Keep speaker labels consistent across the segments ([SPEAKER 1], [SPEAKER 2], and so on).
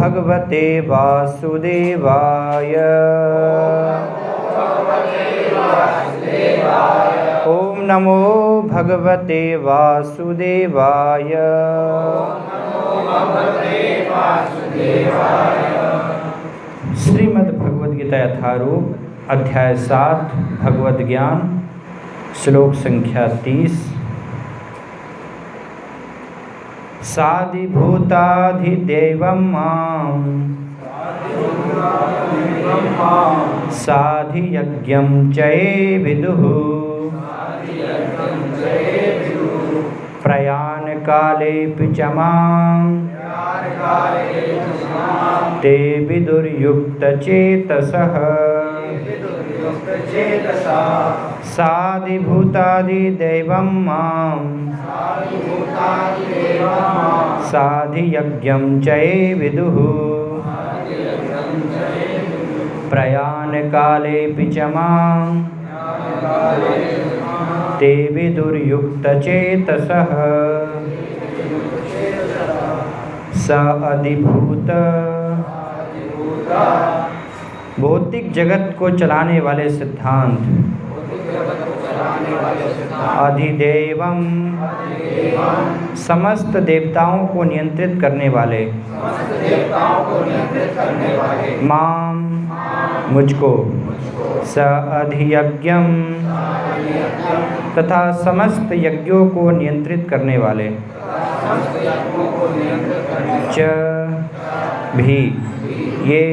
[SPEAKER 1] भगवते वासुदेवाय। ओम नमो भगवते वासुदेवाय। श्रीमद् भगवद गीता यथारूप अध्याय 7 भगवद ज्ञान श्लोक संख्या 30। साधिभूताधिदेवं मां साधियज्ञं च ये विदुः प्रयाणकालेऽपि च मां ते विदुर्युक्तचेतसः। साधिभूतादिदेवं मां साधियज्ञं च ये विदुः प्रयाणकालेऽपि च मां ते विदुर्युक्तचेतसः। स अधिभूत भौतिक जगत को चलाने वाले सिद्धांत, अधिदेवम समस्त देवताओं को नियंत्रित करने वाले, माम मुझको, स अधियज्ञम तथा समस्त यज्ञों को नियंत्रित करने वाले, च भी ये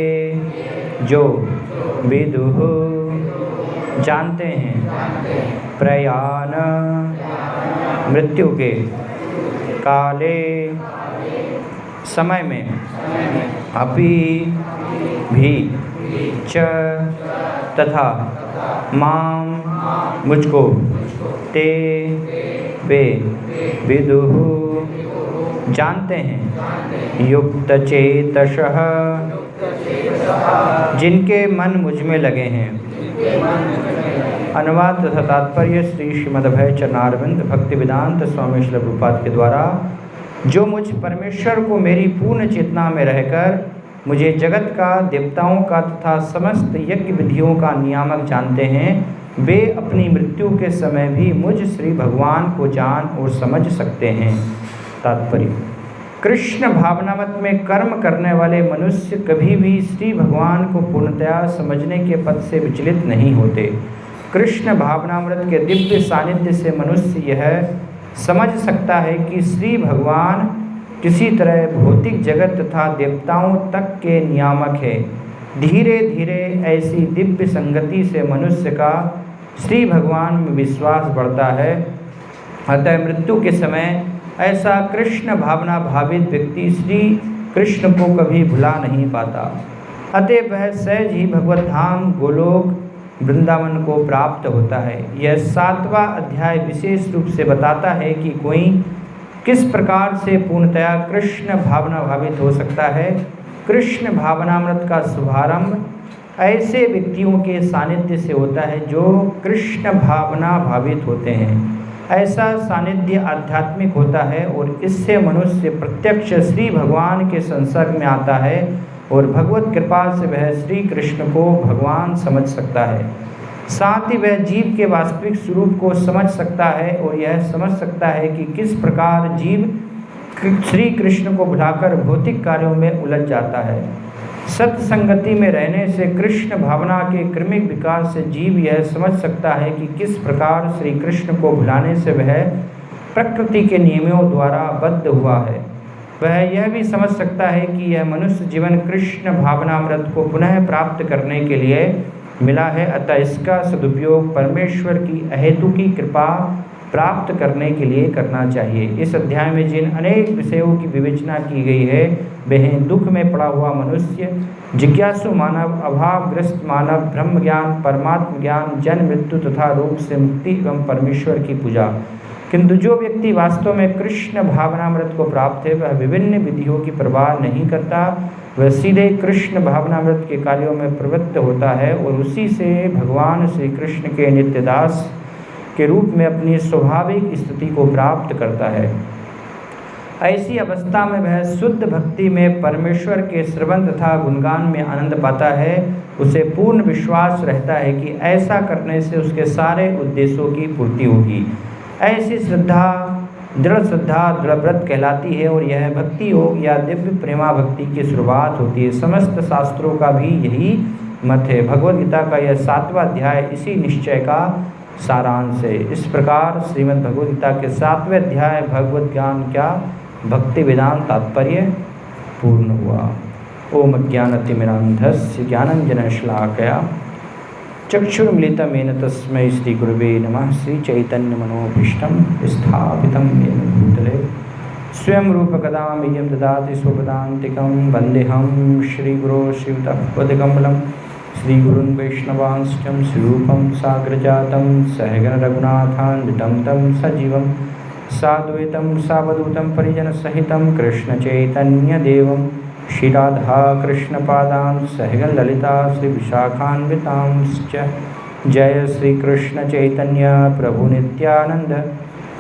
[SPEAKER 1] जो विदुः जानते हैं, प्रयाण मृत्यु के, काले समय में, अपि भी, च तथा, माम मुझको, ते वे विदुः जानते हैं, युक्तचेतसः जिनके मन मुझ में लगे हैं। अनुवाद तथा तात्पर्य श्री श्रीमद्भय चरणारविंद भक्ति वेदांत स्वामी श्री प्रभुपाद के द्वारा। जो मुझ परमेश्वर को मेरी पूर्ण चेतना में रहकर मुझे जगत का, देवताओं का तथा समस्त यज्ञ विधियों का नियामक जानते हैं, वे अपनी मृत्यु के समय भी मुझ श्री भगवान को जान और समझ सकते हैं। तात्पर्य: कृष्ण भावनामत में कर्म करने वाले मनुष्य कभी भी श्री भगवान को पूर्णतया समझने के पथ से विचलित नहीं होते। कृष्ण भावनामृत के दिव्य सानिध्य से मनुष्य यह समझ सकता है कि श्री भगवान किसी तरह भौतिक जगत तथा देवताओं तक के नियामक है। धीरे धीरे ऐसी दिव्य संगति से मनुष्य का श्री भगवान में विश्वास बढ़ता है। अतः मृत्यु के समय ऐसा कृष्ण भावना भावित व्यक्ति श्री कृष्ण को कभी भुला नहीं पाता। अतः वह सहज ही भगवत धाम गोलोक वृंदावन को प्राप्त होता है। यह 7वां अध्याय विशेष रूप से बताता है कि कोई किस प्रकार से पूर्णतया कृष्ण भावना भावित हो सकता है। कृष्ण भावनामृत का शुभारंभ ऐसे व्यक्तियों के सानिध्य से होता है जो कृष्ण भावना भावित होते हैं। ऐसा सानिध्य आध्यात्मिक होता है और इससे मनुष्य प्रत्यक्ष श्री भगवान के संसर्ग में आता है और भगवत कृपा से वह श्री कृष्ण को भगवान समझ सकता है। साथ ही वह जीव के वास्तविक स्वरूप को समझ सकता है और यह समझ सकता है कि किस प्रकार जीव श्री कृष्ण को भुलाकर भौतिक कार्यों में उलझ जाता है। सत्संगति में रहने से कृष्ण भावना के क्रमिक विकास से जीव यह समझ सकता है कि किस प्रकार श्री कृष्ण को भुलाने से वह प्रकृति के नियमों द्वारा बद्ध हुआ है। वह यह भी समझ सकता है कि यह मनुष्य जीवन कृष्ण भावनामृत को पुनः प्राप्त करने के लिए मिला है, अतः इसका सदुपयोग परमेश्वर की अहेतुकी कृपा प्राप्त करने के लिए करना चाहिए। इस अध्याय में जिन अनेक विषयों की विवेचना की गई है वे हैं दुख में पड़ा हुआ मनुष्य, जिज्ञासु मानव, अभावग्रस्त मानव, ब्रह्म ज्ञान, परमात्म ज्ञान, जन्म मृत्यु तथा रोग से मुक्ति एवं परमेश्वर की पूजा। किंतु जो व्यक्ति वास्तव में कृष्ण भावनामृत को प्राप्त है वह विभिन्न विधियों की परवाह नहीं करता, वह सीधे कृष्ण भावनामृत के कार्यों में प्रवृत्त होता है और उसी से भगवान श्री कृष्ण के नित्यदास के रूप में अपनी स्वाभाविक स्थिति को प्राप्त करता है। ऐसी अवस्था में वह शुद्ध भक्ति में परमेश्वर के श्रवण तथा गुणगान में आनंद पाता है। उसे पूर्ण विश्वास रहता है कि ऐसा करने से उसके सारे उद्देश्यों की पूर्ति होगी। ऐसी श्रद्धा दृढ़ श्रद्धा दृढ़व्रत कहलाती है और यह भक्ति योग या दिव्य प्रेमा भक्ति की शुरुआत होती है। समस्त शास्त्रों का भी यही मत है। भगवद गीता का यह 7वां अध्याय इसी निश्चय का सारांश है। इस प्रकार श्रीमद् भगवद गीता के 7वें अध्याय भगवत ज्ञान क्या भक्ति वेदांत तात्पर्य पूर्ण हुआ। ओम अज्ञानतिमिरान्धस्य ज्ञानञ्जनशलाकया चक्षुर्मिलितं येन तस्मै श्रीगुरवे नमः। श्रीचैतन्यमनोभीष्टं स्थापितं येन भूतले स्वयं रूपकदा मह्यं ददाति स्वपदान्तिकं। वन्देऽहं श्रीगुरो श्रीयुतपदकमलं श्रीगुरुन् वैष्णवांश्च श्रीरूपं साग्रजातं सहगण रघुनाथान्वितं तं सजीवं साद्वैतं सावधूतं परिजनसहितं कृष्णचैतन्यदेवं श्रीराधा कृष्णपादान् सहगण ललिता श्रीविशाखान्वितांश्च। जय श्री कृष्ण चैतन्य प्रभु नित्यानंद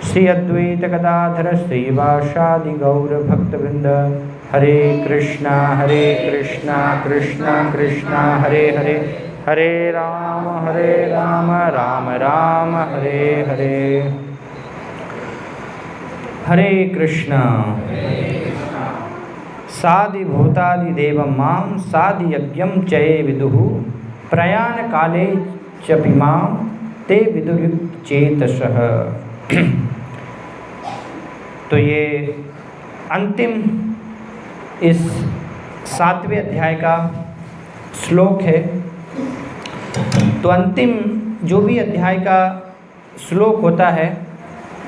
[SPEAKER 1] श्री अद्वैत गदाधर श्रीवासादि गौर भक्तवृंद। हरे कृष्णा कृष्णा कृष्णा हरे हरे, हरे राम राम राम हरे हरे। हरे कृष्णा। सादि भूतादि देवं मां सादि यज्ञं चये विदुः प्रयाण काले चपिमां ते विदुर्युक्त चेतसः। तो ये अंतिम इस 7वें अध्याय का श्लोक है। तो अंतिम जो भी अध्याय का श्लोक होता है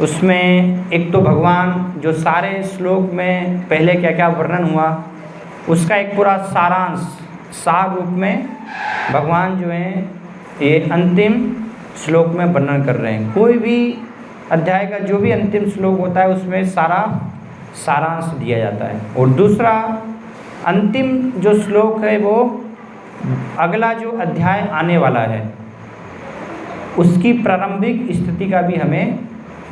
[SPEAKER 1] उसमें एक तो भगवान जो सारे श्लोक में पहले क्या क्या वर्णन हुआ उसका एक पूरा सारांश सार रूप में भगवान जो है ये अंतिम श्लोक में वर्णन कर रहे हैं। कोई भी अध्याय का जो भी अंतिम श्लोक होता है उसमें सारा सारांश दिया जाता है। और दूसरा अंतिम जो श्लोक है वो अगला जो अध्याय आने वाला है उसकी प्रारंभिक स्थिति का भी हमें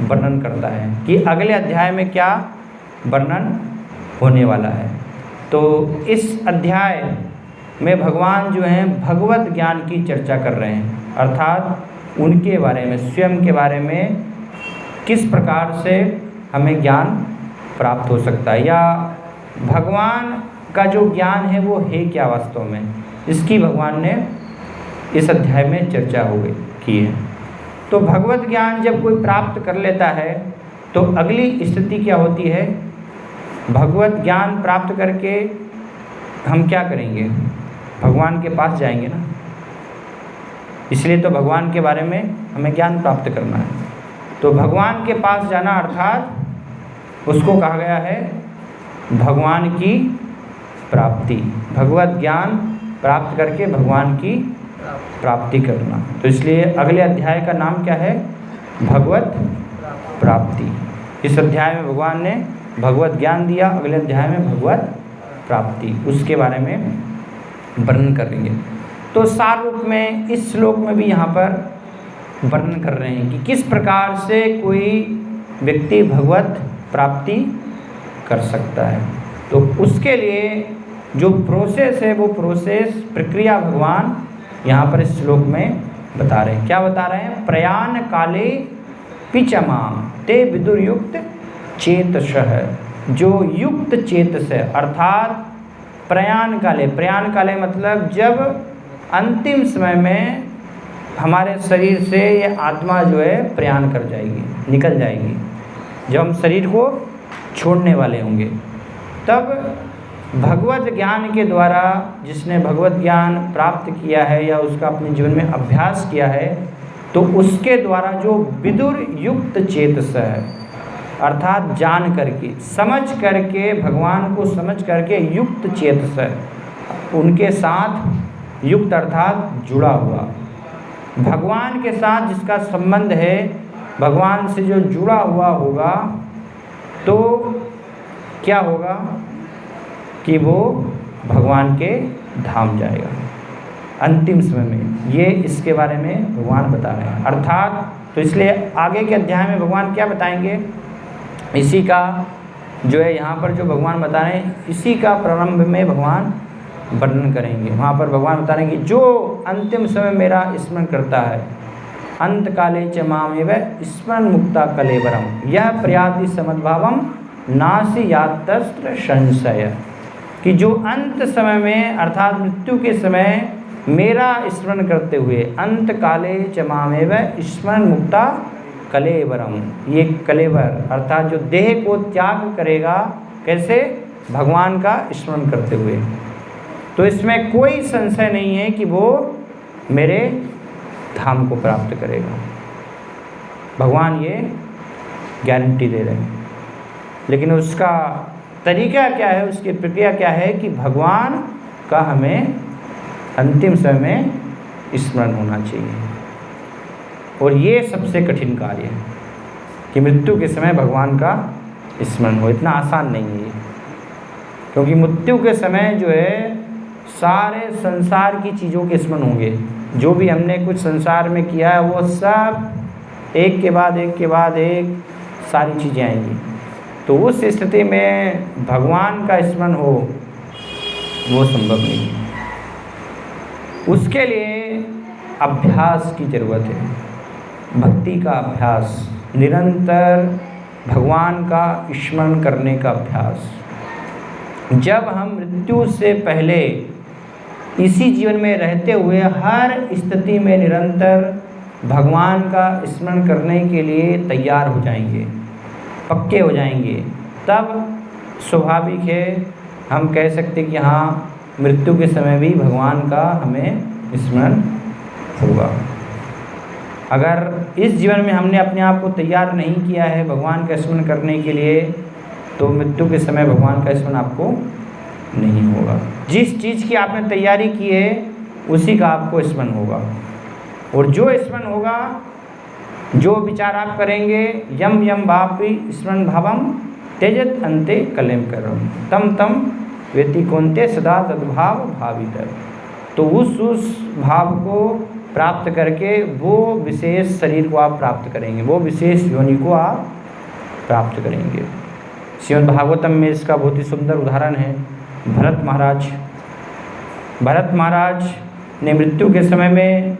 [SPEAKER 1] वर्णन करता है कि अगले अध्याय में क्या वर्णन होने वाला है। तो इस अध्याय में भगवान जो हैं भगवत ज्ञान की चर्चा कर रहे हैं, अर्थात उनके बारे में, स्वयं के बारे में किस प्रकार से हमें ज्ञान प्राप्त हो सकता है या भगवान का जो ज्ञान है वो है क्या वास्तव में, इसकी भगवान ने इस अध्याय में चर्चा की है। तो भगवत ज्ञान जब कोई प्राप्त कर लेता है तो अगली स्थिति क्या होती है, भगवत ज्ञान प्राप्त करके हम क्या करेंगे, भगवान के पास जाएंगे ना। इसलिए तो भगवान के बारे में हमें ज्ञान प्राप्त करना है। तो भगवान के पास जाना अर्थात उसको कहा गया है भगवान की प्राप्ति, भगवत ज्ञान प्राप्त करके भगवान की प्राप्ति करना। तो इसलिए अगले अध्याय का नाम क्या है, भगवत प्राप्ति। इस अध्याय में भगवान ने भगवत ज्ञान दिया, अगले अध्याय में भगवत प्राप्ति उसके बारे में वर्णन करेंगे। तो सार रूप में इस श्लोक में भी यहाँ पर वर्णन कर रहे हैं कि किस प्रकार से कोई व्यक्ति भगवत प्राप्ति कर सकता है। तो उसके लिए जो प्रोसेस है वो प्रोसेस प्रक्रिया भगवान यहाँ पर इस श्लोक में बता रहे हैं। क्या बता रहे हैं, प्रयाण काले पिचमाम ते विदुर्युक्त चेतसः। जो युक्त चेतस है अर्थात प्रयाण काले मतलब जब अंतिम समय में हमारे शरीर से ये आत्मा जो है प्रयाण कर जाएगी, निकल जाएगी, जब हम शरीर को छोड़ने वाले होंगे, तब भगवत ज्ञान के द्वारा जिसने भगवत ज्ञान प्राप्त किया है या उसका अपने जीवन में अभ्यास किया है तो उसके द्वारा जो विदुर युक्त चेतस है अर्थात जान करके समझ करके भगवान को समझ करके युक्त चेतस है, उनके साथ युक्त अर्थात जुड़ा हुआ, भगवान के साथ जिसका संबंध है, भगवान से जो जुड़ा हुआ होगा तो क्या होगा कि वो भगवान के धाम जाएगा अंतिम समय में। ये इसके बारे में भगवान बता रहे हैं। अर्थात तो इसलिए आगे के अध्याय में भगवान क्या बताएंगे, इसी का जो है यहाँ पर जो भगवान बता रहे हैं, इसी का प्रारंभ में भगवान वर्णन करेंगे। वहाँ पर भगवान बता रहे हैं कि जो अंतिम समय मेरा स्मरण करता है, अंत काले च मामेव स्मरण मुक्ता कलेवरम यह प्रयाति समद्भावम नासि यातस्त्र संशय, कि जो अंत समय में अर्थात मृत्यु के समय मेरा स्मरण करते हुए, अंत काले च मामेव स्मरण मुक्ता कलेवरम, ये कलेवर अर्थात जो देह को त्याग करेगा, कैसे? भगवान का स्मरण करते हुए। तो इसमें कोई संशय नहीं है कि वो मेरे धाम को प्राप्त करेगा। भगवान ये गारंटी दे रहे हैं। लेकिन उसका तरीका क्या है, उसकी प्रक्रिया क्या है कि भगवान का हमें अंतिम समय में स्मरण होना चाहिए। और ये सबसे कठिन कार्य है कि मृत्यु के समय भगवान का स्मरण हो। इतना आसान नहीं है, क्योंकि मृत्यु के समय जो है सारे संसार की चीज़ों के स्मरण होंगे। जो भी हमने कुछ संसार में किया है वो सब एक के बाद एक सारी चीज़ें आएंगी। तो उस स्थिति में भगवान का स्मरण हो वो संभव नहीं है। उसके लिए अभ्यास की ज़रूरत है, भक्ति का अभ्यास, निरंतर भगवान का स्मरण करने का अभ्यास। जब हम मृत्यु से पहले इसी जीवन में रहते हुए हर स्थिति में निरंतर भगवान का स्मरण करने के लिए तैयार हो जाएंगे, पक्के हो जाएंगे, तब स्वाभाविक है हम कह सकते कि हाँ, मृत्यु के समय भी भगवान का हमें स्मरण होगा। अगर इस जीवन में हमने अपने आप को तैयार नहीं किया है भगवान का स्मरण करने के लिए, तो मृत्यु के समय भगवान का स्मरण आपको नहीं होगा। जिस चीज़ की आपने तैयारी की है उसी का आपको स्मरण होगा। और जो स्मरण होगा, जो विचार आप करेंगे, यम यम वापि स्मरण भावम त्यजत अन्ते कलेम करम तम तम वेति कौन्ते सदा तद्भाव भावित। तो उस भाव को प्राप्त करके वो विशेष शरीर को आप प्राप्त करेंगे, वो विशेष योनि को आप प्राप्त करेंगे। श्रीमद् भागवतम में इसका बहुत ही सुंदर उदाहरण है। भरत महाराज ने मृत्यु के समय में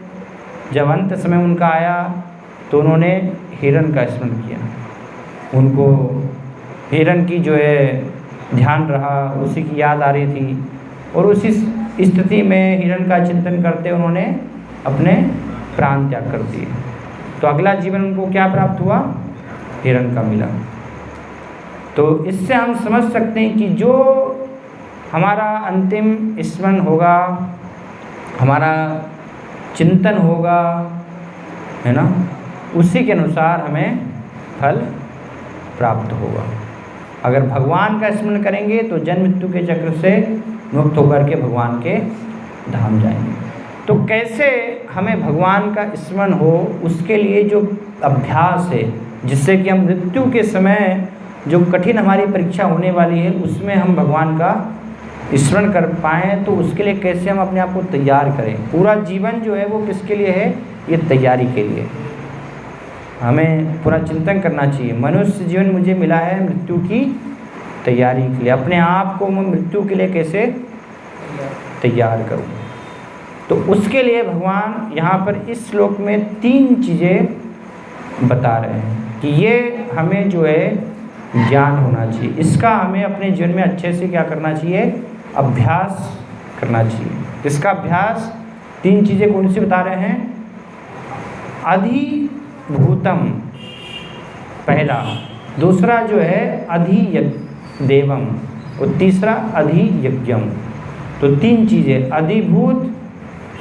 [SPEAKER 1] जब अंत समय उनका आया तो उन्होंने हिरण का स्मरण किया। उनको हिरण की जो है ध्यान रहा, उसी की याद आ रही थी, और उसी स्थिति में हिरण का चिंतन करते उन्होंने अपने प्राण त्याग कर दिए। तो अगला जीवन उनको क्या प्राप्त हुआ? हिरण का मिला। तो इससे हम समझ सकते हैं कि जो हमारा अंतिम स्मरण होगा, हमारा चिंतन होगा, है ना, उसी के अनुसार हमें फल प्राप्त होगा। अगर भगवान का स्मरण करेंगे तो जन्म मृत्यु के चक्र से मुक्त होकर के भगवान के धाम जाएंगे। तो कैसे हमें भगवान का स्मरण हो, उसके लिए जो अभ्यास है, जिससे कि हम मृत्यु के समय जो कठिन हमारी परीक्षा होने वाली है उसमें हम भगवान का स्मरण कर पाएँ, तो उसके लिए कैसे हम अपने आप को तैयार करें। पूरा जीवन जो है वो किसके लिए है? ये तैयारी के लिए। हमें पूरा चिंतन करना चाहिए, मनुष्य जीवन मुझे मिला है मृत्यु की तैयारी के लिए। अपने आप को मैं मृत्यु के लिए कैसे तैयार करूं? तो उसके लिए भगवान यहाँ पर इस श्लोक में 3 चीज़ें बता रहे हैं कि ये हमें जो है ज्ञान होना चाहिए, इसका हमें अपने जीवन में अच्छे से क्या करना चाहिए? अभ्यास करना चाहिए। इसका अभ्यास 3 चीज़ें कौन सी बता रहे हैं? अधिभूतम पहला, दूसरा जो है अधिदेवम, और तीसरा अधियज्ञम। तो 3 चीज़ें, अधिभूत,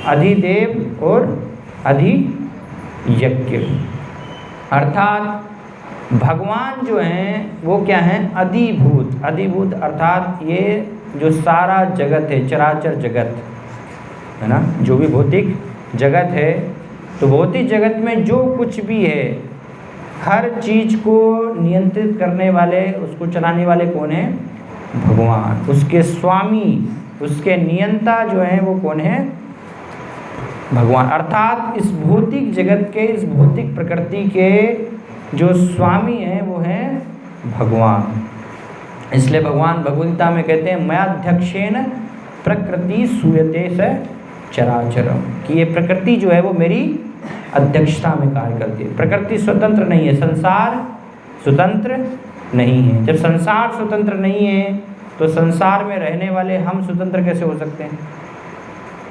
[SPEAKER 1] अधिदेव और अधियज्ञ। अर्थात भगवान जो हैं वो क्या हैं? अधिभूत। अधिभूत अर्थात ये जो सारा जगत है, चराचर जगत है ना, जो भी भौतिक जगत है, तो भौतिक जगत में जो कुछ भी है, हर चीज़ को नियंत्रित करने वाले, उसको चलाने वाले कौन है? भगवान। उसके स्वामी, उसके नियंता जो हैं वो कौन है? भगवान। अर्थात इस भौतिक जगत के, इस भौतिक प्रकृति के जो स्वामी हैं वो हैं भगवान। इसलिए भगवान भगवद गीता में कहते हैं मयाध्यक्षेन प्रकृति सूयते स चराचरम, कि ये प्रकृति जो है वो मेरी अध्यक्षता में कार्य करती है। प्रकृति स्वतंत्र नहीं है, संसार स्वतंत्र नहीं है। जब संसार स्वतंत्र नहीं है तो संसार में रहने वाले हम स्वतंत्र कैसे हो सकते हैं?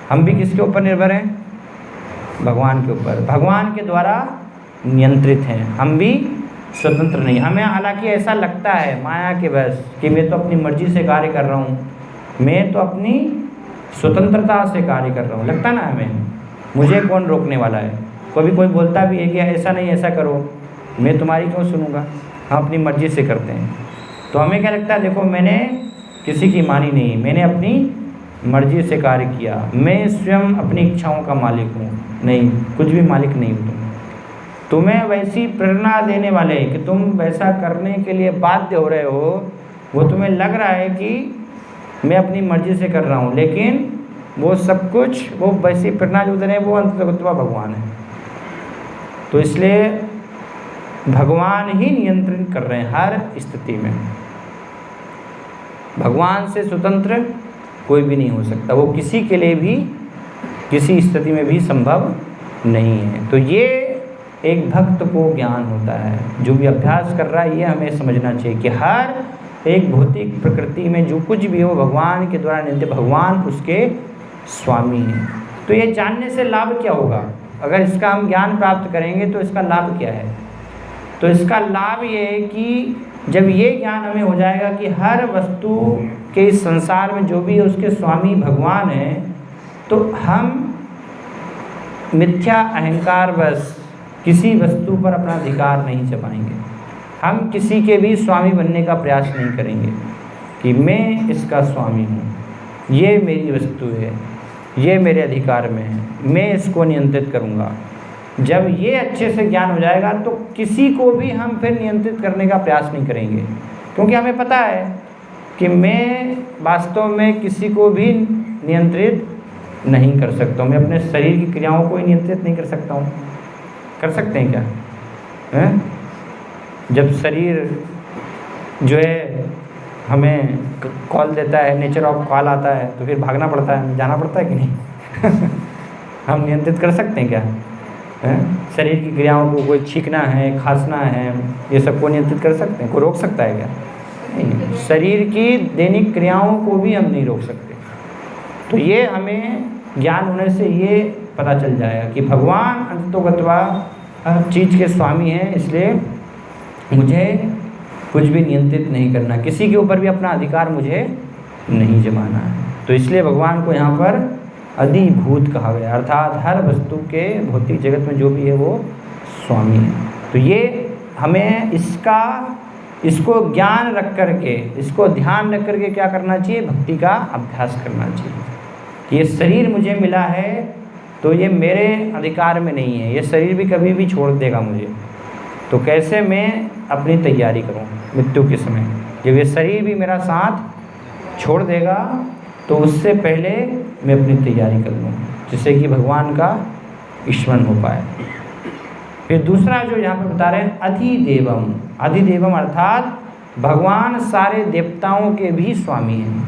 [SPEAKER 1] हम भी किसके ऊपर निर्भर हैं? भगवान के ऊपर। भगवान के द्वारा नियंत्रित हैं, हम भी स्वतंत्र नहीं। हमें हालांकि ऐसा लगता है माया के बस कि मैं तो अपनी मर्जी से कार्य कर रहा हूँ, मैं तो अपनी स्वतंत्रता से कार्य कर रहा हूँ, लगता ना हमें, मुझे कौन रोकने वाला है। कभी कोई बोलता भी है कि ऐसा नहीं ऐसा करो, मैं तुम्हारी क्यों सुनूंगा, हम अपनी मर्जी से करते हैं। तो हमें क्या लगता है, देखो मैंने किसी की मानी नहीं, मैंने अपनी मर्जी से कार्य किया, मैं स्वयं अपनी इच्छाओं का मालिक हूँ। नहीं, कुछ भी मालिक नहीं हो तुम। तुम्हें वैसी प्रेरणा देने वाले कि तुम वैसा करने के लिए बाध्य हो रहे हो, वो तुम्हें लग रहा है कि मैं अपनी मर्जी से कर रहा हूँ, लेकिन वो सब कुछ, वो वैसी प्रेरणा जो दे रहे हैं वो अंततः भगवान है। तो इसलिए भगवान ही नियंत्रण कर रहे हैं हर स्थिति में। भगवान से स्वतंत्र कोई भी नहीं हो सकता, वो किसी के लिए भी किसी स्थिति में भी संभव नहीं है। तो ये एक भक्त को ज्ञान होता है, जो भी अभ्यास कर रहा है ये हमें समझना चाहिए कि हर एक भौतिक प्रकृति में जो कुछ भी हो भगवान के द्वारा नियंत्रित, भगवान उसके स्वामी हैं। तो ये जानने से लाभ क्या होगा? अगर इसका हम ज्ञान प्राप्त करेंगे तो इसका लाभ क्या है? तो इसका लाभ ये है कि जब ये ज्ञान हमें हो जाएगा कि हर वस्तु के इस संसार में जो भी है उसके स्वामी भगवान हैं, तो हम मिथ्या अहंकार बस किसी वस्तु पर अपना अधिकार नहीं जमाएंगे। हम किसी के भी स्वामी बनने का प्रयास नहीं करेंगे कि मैं इसका स्वामी हूँ, ये मेरी वस्तु है, ये मेरे अधिकार में है, मैं इसको नियंत्रित करूँगा। जब ये अच्छे से ज्ञान हो जाएगा तो किसी को भी हम फिर नियंत्रित करने का प्रयास नहीं करेंगे, क्योंकि हमें पता है कि मैं वास्तव में किसी को भी नियंत्रित नहीं कर सकता हूँ। मैं अपने शरीर की क्रियाओं को ही नियंत्रित नहीं कर सकता हूँ। कर सकते हैं क्या? हैं? जब शरीर जो है हमें कॉल देता है, नेचर ऑफ कॉल आता है, तो फिर भागना पड़ता है, जाना पड़ता है कि नहीं? हम नियंत्रित कर सकते हैं क्या? शरीर की क्रियाओं को, कोई छींकना है, खांसना है, ये सब को नियंत्रित कर सकते हैं? कोई रोक सकता है क्या? नहीं। शरीर की दैनिक क्रियाओं को भी हम नहीं रोक सकते। तो ये हमें ज्ञान होने से ये पता चल जाएगा कि भगवान अंततोगत्वा हर चीज़ के स्वामी हैं, इसलिए मुझे कुछ भी नियंत्रित नहीं करना, किसी के ऊपर भी अपना अधिकार मुझे नहीं जमाना है। तो इसलिए भगवान को यहाँ पर अधिभूत कहा गया, अर्थात हर वस्तु के भौतिक जगत में जो भी है वो स्वामी है। तो ये हमें इसको ज्ञान रख करके, इसको ध्यान रख करके क्या करना चाहिए? भक्ति का अभ्यास करना चाहिए कि ये शरीर मुझे मिला है तो ये मेरे अधिकार में नहीं है, ये शरीर भी कभी भी छोड़ देगा मुझे, तो कैसे मैं अपनी तैयारी करूं मृत्यु के समय। जब ये शरीर भी मेरा साथ छोड़ देगा तो उससे पहले मैं अपनी तैयारी कर लूँ, जिससे कि भगवान का स्मरण हो पाए। फिर दूसरा जो यहाँ पर बता रहे हैं अधिदेवम, अधिदेवम अर्थात भगवान सारे देवताओं के भी स्वामी हैं।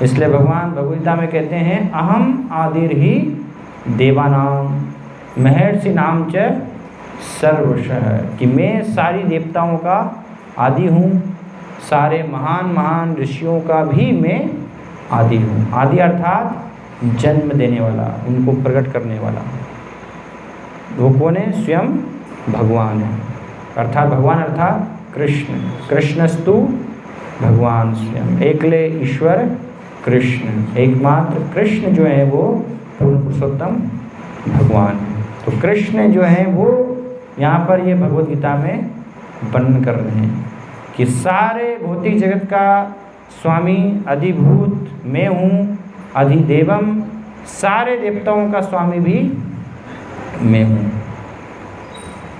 [SPEAKER 1] इसलिए भगवान भगवद गीता में कहते हैं अहम आदिर्हि देवानाम महर्षि नाम च सर्वशः, कि मैं सारी देवताओं का आदि हूँ, सारे महान महान ऋषियों का भी मैं आदि हूँ। आदि अर्थात जन्म देने वाला, उनको प्रकट करने वाला। वो कौन है? स्वयं भगवान है, अर्थात भगवान अर्थात कृष्ण। कृष्णस्तु भगवान स्वयं, एकले ईश्वर कृष्ण, एकमात्र कृष्ण जो है वो पूर्ण पुरुषोत्तम भगवान है। तो कृष्ण जो है वो यहाँ पर ये भगवद गीता में वर्णन कर रहे हैं कि सारे भौतिक जगत का स्वामी अधिभूत मैं हूँ, अधिदेवम सारे देवताओं का स्वामी भी मैं हूँ।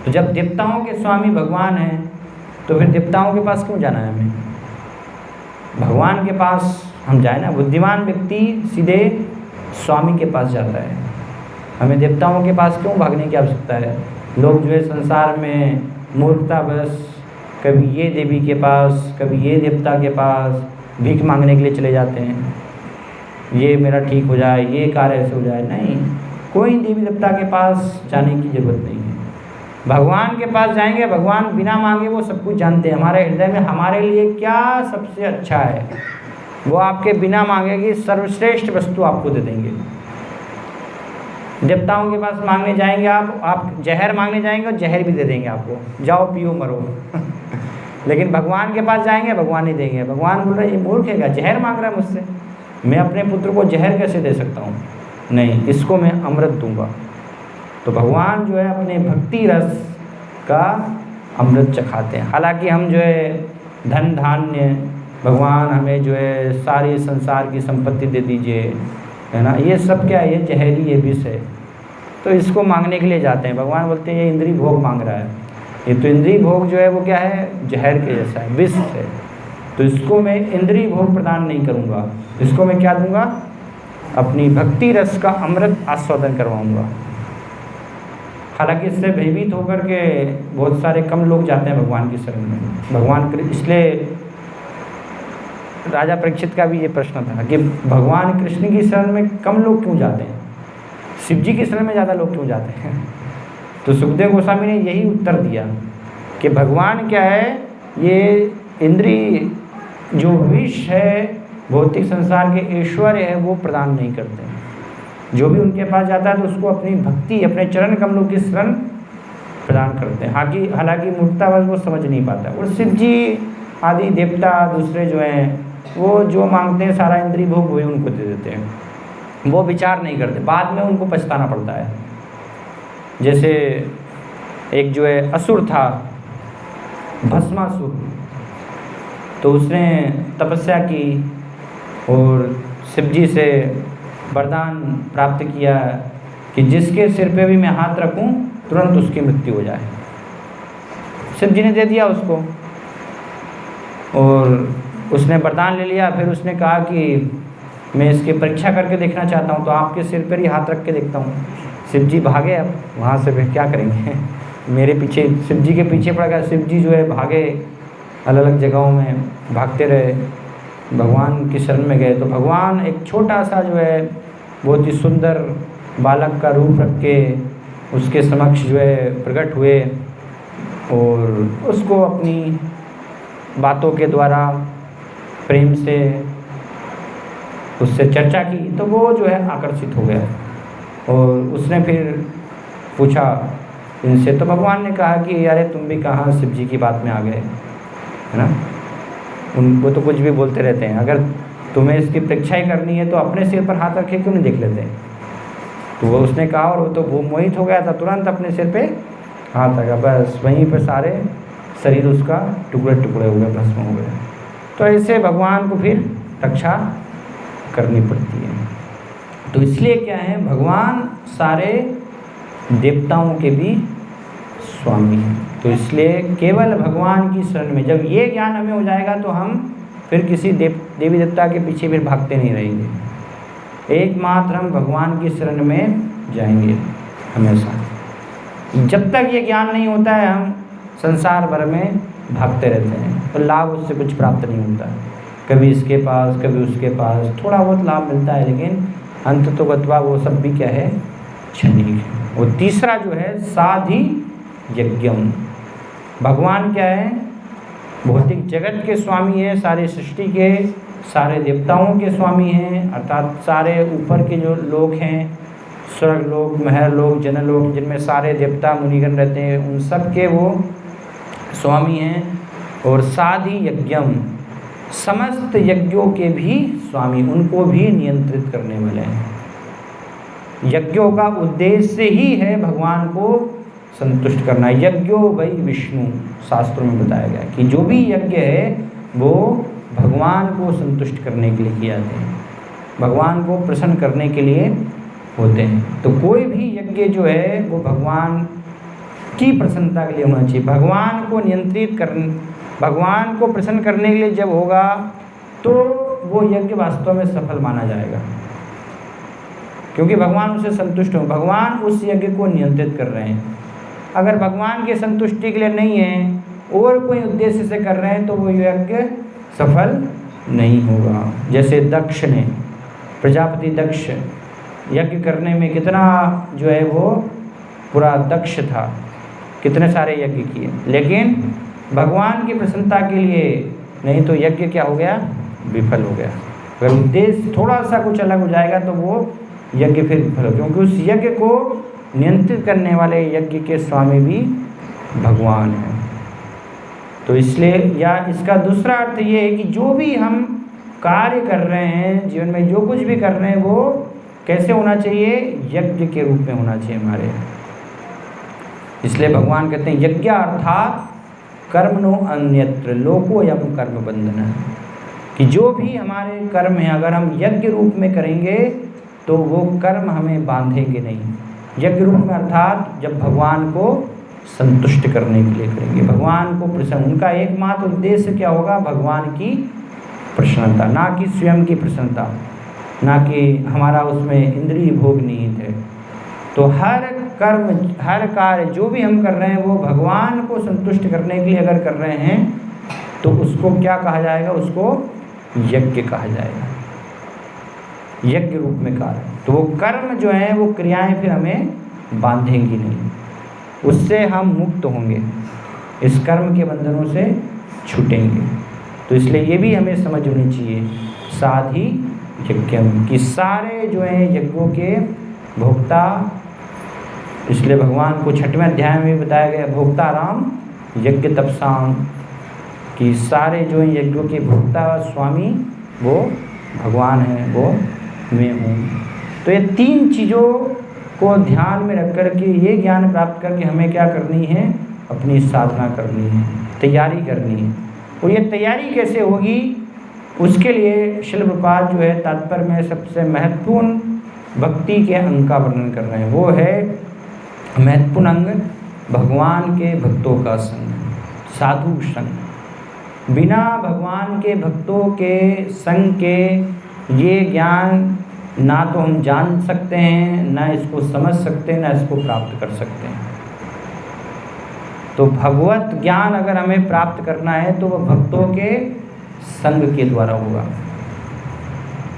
[SPEAKER 1] तो जब देवताओं के स्वामी भगवान हैं तो फिर देवताओं के पास क्यों जाना है हमें? भगवान के पास हम जाए ना। बुद्धिमान व्यक्ति सीधे स्वामी के पास जाता है, हमें देवताओं के पास क्यों भागने की आवश्यकता है? लोग जो है संसार में मूर्खता बस कभी ये देवी के पास, कभी ये देवता के पास भीख मांगने के लिए चले जाते हैं, ये मेरा ठीक हो जाए, ये कार्य ऐसे हो जाए। नहीं, कोई देवी देवता के पास जाने की ज़रूरत नहीं है। भगवान के पास जाएंगे, भगवान बिना मांगे वो सब कुछ जानते हैं। हमारे हृदय में हमारे लिए क्या सबसे अच्छा है, वो आपके बिना मांगे की सर्वश्रेष्ठ वस्तु आपको दे देंगे। देवताओं के पास मांगने जाएंगे आप जहर मांगने जाएंगे और जहर भी दे देंगे आपको, जाओ पियो मरो। लेकिन भगवान के पास जाएंगे, भगवान नहीं देंगे। भगवान बोल रहे ये मूर्ख है क्या, जहर मांग रहा है मुझसे, मैं अपने पुत्र को जहर कैसे दे सकता हूँ? नहीं, इसको मैं अमृत दूंगा। तो भगवान जो है अपने भक्ति रस का अमृत चखाते हैं। हालांकि हम जो है धन धान्य, भगवान हमें जो है सारी संसार की संपत्ति दे दीजिए, है ना, ये सब क्या है, ये जहरी, ये विष है। तो इसको मांगने के लिए जाते हैं। भगवान बोलते हैं ये इंद्रिय भोग मांग रहा है, ये तो इंद्रिय भोग जो है वो क्या है, जहर के जैसा है, विष है। तो इसको मैं इंद्रिय भोग प्रदान नहीं करूँगा, इसको मैं क्या दूंगा, अपनी भक्ति रस का अमृत आस्वादन करवाऊँगा। हालांकि इससे भयभीत होकर के बहुत सारे कम लोग जाते हैं भगवान की शरण में। भगवान, इसलिए राजा परीक्षित का भी ये प्रश्न था कि भगवान कृष्ण की शरण में कम लोग क्यों जाते हैं, शिव जी की शरण में ज़्यादा लोग क्यों जाते हैं? तो सुखदेव गोस्वामी ने यही उत्तर दिया कि भगवान क्या है, ये इंद्रिय जो विष है, भौतिक संसार के ऐश्वर्य है, वो प्रदान नहीं करते हैं। जो भी उनके पास जाता है तो उसको अपनी भक्ति, अपने चरण कमलों की शरण प्रदान करते हैं। हालांकि मूर्खतावश वो समझ नहीं पाता। और शिव जी आदि देवता दूसरे जो हैं, वो जो मांगते हैं सारा इंद्रिय भोग वही उनको दे देते हैं, वो विचार नहीं करते, बाद में उनको पछताना पड़ता है। जैसे एक जो है असुर था, भस्मासुर, तो उसने तपस्या की और शिव जी से वरदान प्राप्त किया कि जिसके सिर पे भी मैं हाथ रखूं तुरंत उसकी मृत्यु हो जाए। शिव जी ने दे दिया उसको और उसने वरदान ले लिया। फिर उसने कहा कि मैं इसकी परीक्षा करके देखना चाहता हूं, तो आपके सिर पर ही हाथ रख के देखता हूं। शिव जी भागे, अब वहाँ से फिर क्या करेंगे, मेरे पीछे, शिव जी के पीछे पड़ गया। शिव जी जो है भागे, अलग अलग जगहों में भागते रहे, भगवान की शरण में गए। तो भगवान एक छोटा सा जो है बहुत ही सुंदर बालक का रूप रख के उसके समक्ष जो है प्रकट हुए और उसको अपनी बातों के द्वारा प्रेम से उससे चर्चा की। तो वो जो है आकर्षित हो गया और उसने फिर पूछा इनसे, तो भगवान ने कहा कि अरे तुम भी कहाँ शिव जी की बात में आ गए, है ना, उनको तो कुछ भी बोलते रहते हैं। अगर तुम्हें इसकी परीक्षा ही करनी है तो अपने सिर पर हाथ रखे क्यों नहीं देख लेते? तो वो उसने कहा और वो तो वो मोहित हो गया था, तुरंत अपने सिर पे हाथ रखा, बस वहीं पर सारे शरीर उसका टुकड़े टुकड़े हो गए, भस्म हो गए। तो ऐसे भगवान को फिर रक्षा करनी पड़ती है। तो इसलिए क्या है, भगवान सारे देवताओं के भी स्वामी हैं। तो इसलिए केवल भगवान की शरण में, जब ये ज्ञान हमें हो जाएगा तो हम फिर किसी देवी देवता के पीछे फिर भागते नहीं रहेंगे। एकमात्र हम भगवान की शरण में जाएंगे हमेशा। जब तक ये ज्ञान नहीं होता है हम संसार भर में भागते रहते हैं, तो लाभ उससे कुछ प्राप्त नहीं होता। कभी इसके पास, कभी उसके पास, थोड़ा बहुत लाभ मिलता है, लेकिन अंत तो गत्वा वो सब भी क्या है, क्षणिक है। और तीसरा जो है साधि यज्ञम, भगवान क्या है, भौतिक जगत के स्वामी है, सारे सृष्टि के, सारे देवताओं के स्वामी हैं, अर्थात सारे ऊपर के जो लोग हैं, स्वर्ग लोक, महर लोक, जनलोक, जिनमें सारे देवता मुनिगण रहते हैं, उन सब के वो स्वामी हैं। और साधि यज्ञम, समस्त यज्ञों के भी स्वामी, उनको भी नियंत्रित करने वाले हैं। यज्ञों का उद्देश्य ही है भगवान को संतुष्ट करना। यज्ञो वै विष्णु, शास्त्रों में बताया गया कि जो भी यज्ञ है वो भगवान को संतुष्ट करने के लिए किए जाते हैं, भगवान को प्रसन्न करने के लिए होते हैं। तो कोई भी यज्ञ जो है वो भगवान की प्रसन्नता के लिए होना चाहिए। भगवान को नियंत्रित करने, भगवान को प्रसन्न करने के लिए जब होगा तो वो यज्ञ वास्तव में सफल माना जाएगा, क्योंकि भगवान उससे संतुष्ट हो, भगवान उस यज्ञ को नियंत्रित कर रहे हैं। अगर भगवान की संतुष्टि के लिए नहीं है और कोई उद्देश्य से कर रहे हैं तो वो यज्ञ सफल नहीं होगा। जैसे दक्ष ने, प्रजापति दक्ष यज्ञ करने में कितना जो है वो पूरा दक्ष था, कितने सारे यज्ञ किए, लेकिन भगवान की प्रसन्नता के लिए नहीं तो यज्ञ क्या हो गया, विफल हो गया। अगर उद्देश्य थोड़ा सा कुछ अलग हो जाएगा तो वो यज्ञ फिर विफल हो, क्योंकि उस यज्ञ को नियंत्रित करने वाले यज्ञ के स्वामी भी भगवान हैं। तो इसलिए, या इसका दूसरा अर्थ ये है कि जो भी हम कार्य कर रहे हैं जीवन में, जो कुछ भी कर रहे हैं वो कैसे होना चाहिए, यज्ञ के रूप में होना चाहिए हमारे। इसलिए भगवान कहते हैं यज्ञ अर्थात कर्मणो अन्यत्र लोकोयम कर्म बंधन, कि जो भी हमारे कर्म हैं अगर हम यज्ञ रूप में करेंगे तो वो कर्म हमें बांधेंगे नहीं। यज्ञ रूप में अर्थात जब भगवान को संतुष्ट करने के लिए करेंगे, भगवान को प्रसन्न, उनका एकमात्र उद्देश्य क्या होगा, भगवान की प्रसन्नता, ना कि स्वयं की प्रसन्नता, ना कि हमारा उसमें इंद्रिय भोग निहित है। तो हर कर्म, हर कार्य जो भी हम कर रहे हैं वो भगवान को संतुष्ट करने के लिए अगर कर रहे हैं तो उसको क्या कहा जाएगा, उसको यज्ञ कहा जाएगा, यज्ञ रूप में कार्य। तो वो कर्म जो है वो क्रियाएं फिर हमें बांधेंगी नहीं, उससे हम मुक्त होंगे, इस कर्म के बंधनों से छूटेंगे। तो इसलिए ये भी हमें समझ होनी चाहिए, साधि यज्ञम, कि सारे जो हैं यज्ञों के भोक्ता, इसलिए भगवान को 6वें अध्याय में बताया गया भोक्ता राम यज्ञ तपसाम, कि सारे जो हैं यज्ञों के भोक्ता स्वामी वो भगवान हैं, वो मैं हूँ। तो ये 3 चीज़ों को ध्यान में रख कर के, ये ज्ञान प्राप्त करके हमें क्या करनी है, अपनी साधना करनी है, तैयारी करनी है। और ये तैयारी कैसे होगी, उसके लिए श्रील प्रभुपाद जो है तात्पर्य में सबसे महत्वपूर्ण भक्ति के अंग का वर्णन कर रहे हैं। वो है महत्वपूर्ण अंग, भगवान के भक्तों का संग, साधु संग। बिना भगवान के भक्तों के संग के ये ज्ञान ना तो हम जान सकते हैं, ना इसको समझ सकते हैं, ना इसको प्राप्त कर सकते हैं। तो भगवत ज्ञान अगर हमें प्राप्त करना है तो वह भक्तों के संग के द्वारा होगा।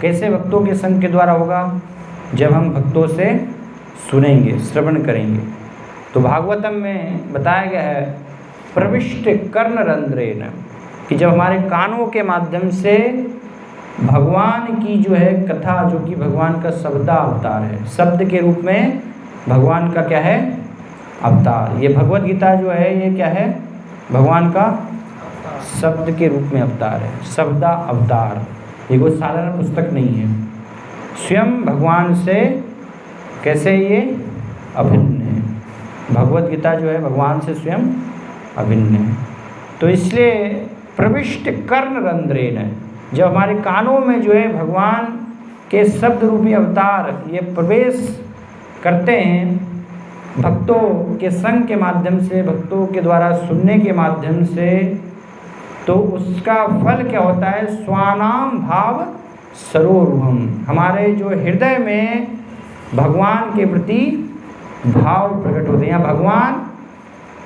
[SPEAKER 1] कैसे भक्तों के संग के द्वारा होगा, जब हम भक्तों से सुनेंगे, श्रवण करेंगे। तो भागवतम में बताया गया है प्रविष्ट कर्णरंध्रेण, कि जब हमारे कानों के माध्यम से भगवान की जो है कथा, जो कि भगवान का शब्दा अवतार है, शब्द के रूप में भगवान का क्या है, अवतार। ये भगवत गीता जो है ये क्या है, भगवान का शब्द के रूप में अवतार है, शब्दा अवतार। ये कोई साधारण पुस्तक नहीं है, स्वयं भगवान से कैसे ये अभिन्न है। भगवत गीता जो है भगवान से स्वयं अभिन्न है। तो इसलिए प्रविष्ट कर्णरंध्रेण, जब हमारे कानों में जो है भगवान के शब्द रूपी अवतार ये प्रवेश करते हैं, भक्तों के संग के माध्यम से, भक्तों के द्वारा सुनने के माध्यम से, तो उसका फल क्या होता है, स्वानाम भाव सरोरुहम, हमारे जो हृदय में भगवान के प्रति भाव प्रकट होते हैं। भगवान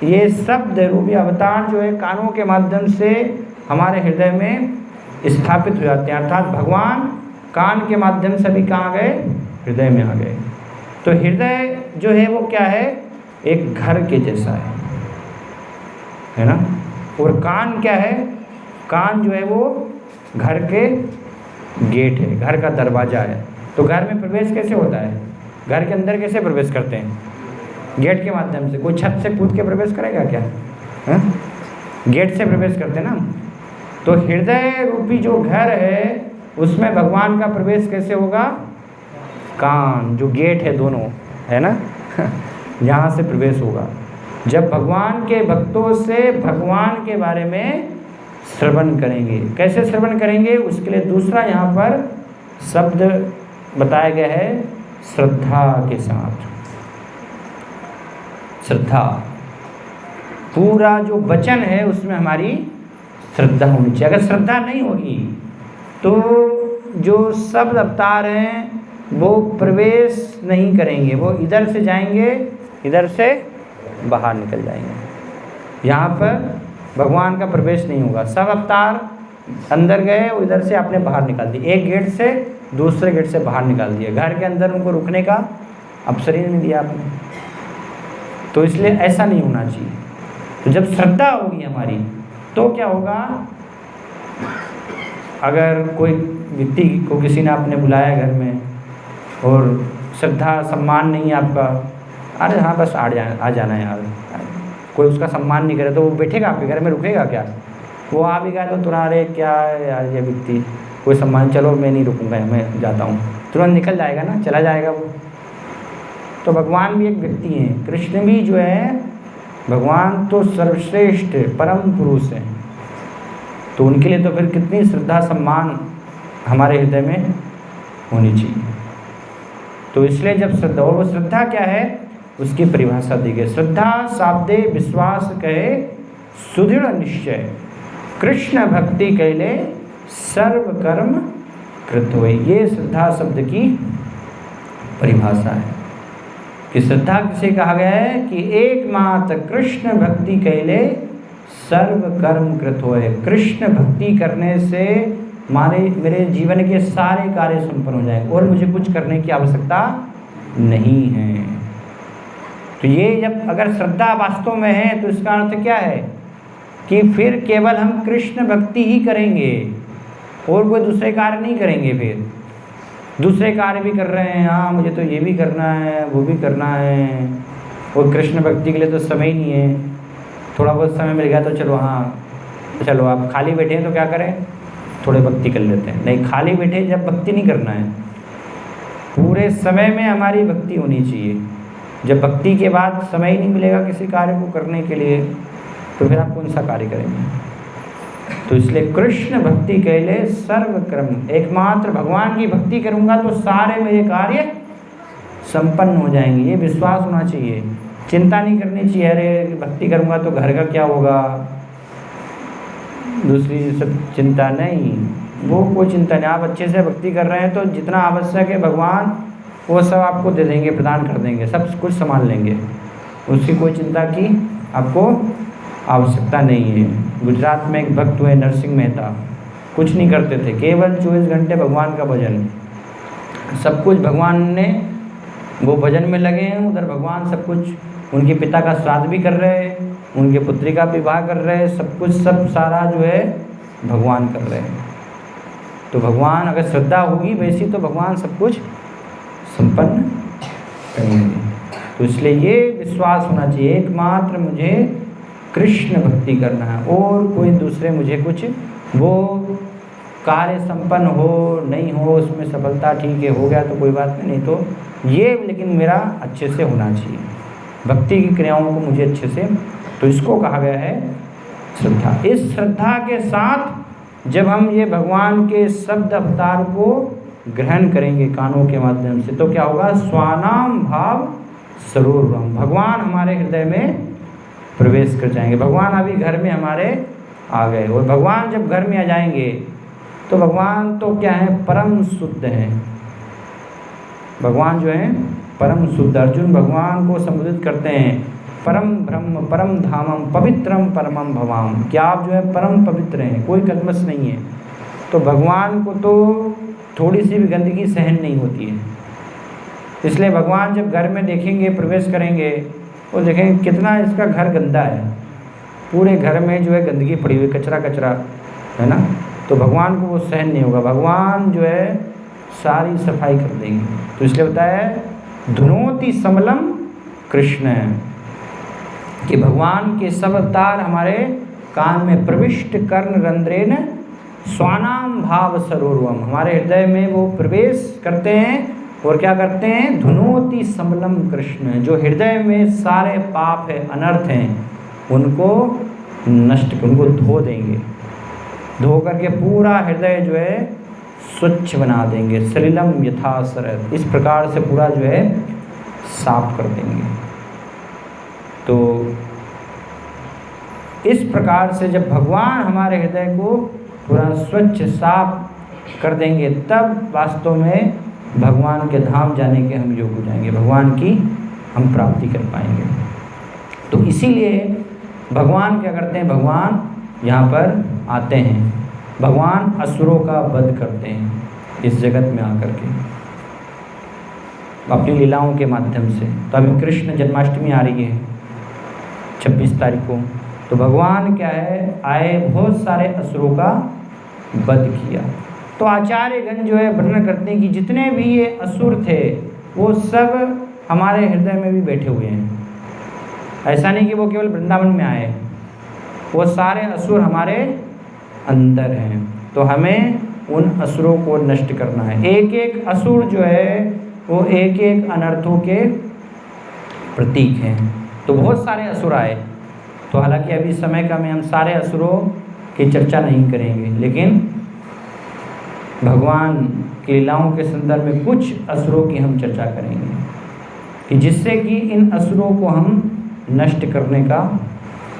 [SPEAKER 1] ये शब्द रूपी अवतार जो है कानों के माध्यम से हमारे हृदय में स्थापित हो जाते हैं, अर्थात भगवान कान के माध्यम से भी कहाँ गए, हृदय में आ गए। तो हृदय जो है वो क्या है, एक घर के जैसा है ना। और कान क्या है, कान जो है वो घर के गेट है, घर का दरवाज़ा है। तो घर में प्रवेश कैसे होता है, घर के अंदर कैसे प्रवेश करते हैं, गेट के माध्यम से। कोई छत से कूद के प्रवेश करेगा क्या, है? गेट से प्रवेश करते हैं ना। तो हृदय रूपी जो घर है उसमें भगवान का प्रवेश कैसे होगा, कान जो गेट है दोनों, है ना यहाँ से प्रवेश होगा। जब भगवान के भक्तों से भगवान के बारे में श्रवण करेंगे। कैसे श्रवण करेंगे, उसके लिए दूसरा यहाँ पर शब्द बताया गया है, श्रद्धा के साथ। श्रद्धा, पूरा जो वचन है उसमें हमारी श्रद्धा होनी चाहिए। अगर श्रद्धा नहीं होगी तो जो शब्द अवतार हैं वो प्रवेश नहीं करेंगे, वो इधर से जाएंगे, इधर से बाहर निकल जाएंगे। यहाँ पर भगवान का प्रवेश नहीं होगा। सब अवतार अंदर गए, उधर से आपने बाहर निकाल दिए, एक गेट से दूसरे गेट से बाहर निकाल दिए, घर के अंदर उनको रुकने का अवसर ही नहीं दिया आपने। तो इसलिए ऐसा नहीं होना चाहिए। तो जब श्रद्धा होगी हमारी तो क्या होगा, अगर कोई व्यक्ति को किसी ने आपने बुलाया घर में और श्रद्धा सम्मान नहीं है आपका, अरे हाँ बस आ जाना है यार, कोई उसका सम्मान नहीं करे तो वो बैठेगा आपके घर में, रुकेगा क्या? वो आ भी गया तो तुम्हारे क्या यार ये व्यक्ति कोई सम्मान, चलो मैं नहीं रुकूंगा, मैं जाता हूँ, तुरंत निकल जाएगा ना, चला जाएगा वो। तो भगवान भी एक व्यक्ति हैं, कृष्ण भी जो है, भगवान तो सर्वश्रेष्ठ परम पुरुष हैं, तो उनके लिए तो फिर कितनी श्रद्धा सम्मान हमारे हृदय में होनी चाहिए। तो इसलिए जब श्रद्धा, और वो श्रद्धा क्या है उसकी परिभाषा दी गई, श्रद्धा शाब्दे विश्वास कहे सुदृढ़ निश्चय, कृष्ण भक्ति कैले सर्व कर्म कृत होय। ये श्रद्धा शब्द की परिभाषा है कि श्रद्धा किसे कहा गया है कि एकमात्र कृष्ण भक्ति कैले सर्व कर्म कृत होय। कृष्ण भक्ति करने से मेरे जीवन के सारे कार्य संपन्न हो जाएंगे और मुझे कुछ करने की आवश्यकता नहीं है। तो ये जब अगर श्रद्धा वास्तव में है तो इसका अर्थ क्या है कि फिर केवल हम कृष्ण भक्ति ही करेंगे और कोई दूसरे कार्य नहीं करेंगे। फिर दूसरे कार्य भी कर रहे हैं, हाँ मुझे तो ये भी करना है वो भी करना है, और कृष्ण भक्ति के लिए तो समय ही नहीं है, थोड़ा बहुत समय मिल गया तो चलो हाँ चलो आप खाली बैठे हैं तो क्या करें, थोड़े भक्ति कर लेते हैं। नहीं, खाली बैठे जब भक्ति नहीं करना है, पूरे समय में हमारी भक्ति होनी चाहिए। जब भक्ति के बाद समय ही नहीं मिलेगा किसी कार्य को करने के लिए तो फिर आप कौन सा कार्य करेंगे। तो इसलिए कृष्ण भक्ति कैले सर्व कर्म, एकमात्र भगवान की भक्ति करूँगा तो सारे मेरे कार्य संपन्न हो जाएंगे, ये विश्वास होना चाहिए। चिंता नहीं करनी चाहिए, अरे भक्ति करूँगा तो घर का क्या होगा, दूसरी सब चिंता नहीं, वो कोई चिंता नहीं। आप अच्छे से भक्ति कर रहे हैं तो जितना आवश्यक है भगवान वो सब आपको दे देंगे, प्रदान कर देंगे, सब कुछ संभाल लेंगे, उसकी कोई चिंता की आपको आवश्यकता नहीं है। गुजरात में एक भक्त हुए नरसिंह मेहता, कुछ नहीं करते थे, केवल 24 घंटे भगवान का भजन, सब कुछ भगवान ने, वो भजन में लगे हैं, उधर भगवान सब कुछ, उनके पिता का श्राद्ध भी कर रहे हैं, उनके पुत्री का विवाह कर रहे हैं, सब कुछ सब सारा जो है भगवान कर रहे हैं। तो भगवान अगर श्रद्धा होगी वैसी तो भगवान सब कुछ संपन्न करेंगे। तो इसलिए ये विश्वास होना चाहिए, एकमात्र मुझे कृष्ण भक्ति करना है और कोई दूसरे मुझे कुछ वो कार्य संपन्न हो नहीं हो उसमें सफलता ठीक है, हो गया तो कोई बात नहीं, तो ये लेकिन मेरा अच्छे से होना चाहिए, भक्ति की क्रियाओं को मुझे अच्छे से, तो इसको कहा गया है श्रद्धा। इस श्रद्धा के साथ जब हम ये भगवान के शब्द अवतार को ग्रहण करेंगे कानों के माध्यम से तो क्या होगा, स्वानाम भाव सरोवरम, भगवान हमारे हृदय में प्रवेश कर जाएंगे। भगवान अभी घर में हमारे आ गए, और भगवान जब घर में आ जाएंगे तो भगवान तो क्या है, परम शुद्ध हैं। भगवान जो है परम शुद्ध, अर्जुन भगवान को संबोधित करते हैं परम ब्रह्म परम धामम पवित्रम परमम भवाम, क्या आप जो है परम पवित्र हैं, कोई कलमश नहीं है। तो भगवान को तो थोड़ी सी भी गंदगी सहन नहीं होती है, इसलिए भगवान जब घर में देखेंगे, प्रवेश करेंगे, वो देखेंगे कितना इसका घर गंदा है, पूरे घर में जो है गंदगी पड़ी हुई, कचरा कचरा है ना, तो भगवान को वो सहन नहीं होगा, भगवान जो है सारी सफाई कर देंगे। तो इसलिए बताया है धुनोति समलम कृष्ण, कि भगवान के सब अवतार हमारे कान में प्रविष्ट कर्ण रंध्रेन स्वानाम भाव सरोवरम, हमारे हृदय में वो प्रवेश करते हैं और क्या करते हैं, धुनोति समलम कृष्ण, जो हृदय में सारे पाप है अनर्थ हैं उनको नष्ट, उनको धो देंगे, धो करके पूरा हृदय जो है स्वच्छ बना देंगे, सलिलम यथा सरद, इस प्रकार से पूरा जो है साफ कर देंगे। तो इस प्रकार से जब भगवान हमारे हृदय को पूरा स्वच्छ साफ कर देंगे तब वास्तव में भगवान के धाम जाने के हम योग्य हो जाएंगे, भगवान की हम प्राप्ति कर पाएंगे। तो इसीलिए भगवान क्या करते हैं, भगवान यहाँ पर आते हैं, भगवान असुरों का वध करते हैं इस जगत में आकर के अपनी लीलाओं के माध्यम से। तो अभी कृष्ण जन्माष्टमी आ रही है 26 तारीख को, तो भगवान क्या है आए, बहुत सारे असुरों का वध किया। तो आचार्यगण जो है वर्णन करते हैं कि जितने भी ये असुर थे वो सब हमारे हृदय में भी बैठे हुए हैं। ऐसा नहीं कि वो केवल वृंदावन में आए, वो सारे असुर हमारे अंदर हैं। तो हमें उन असुरों को नष्ट करना है। एक एक असुर जो है वो एक एक अनर्थों के प्रतीक हैं। तो बहुत सारे असुर आए, तो हालांकि अभी समय का में हम सारे असुरों की चर्चा नहीं करेंगे, लेकिन भगवान की लीलाओं के संदर्भ में कुछ असुरों की हम चर्चा करेंगे कि जिससे कि इन असुरों को हम नष्ट करने का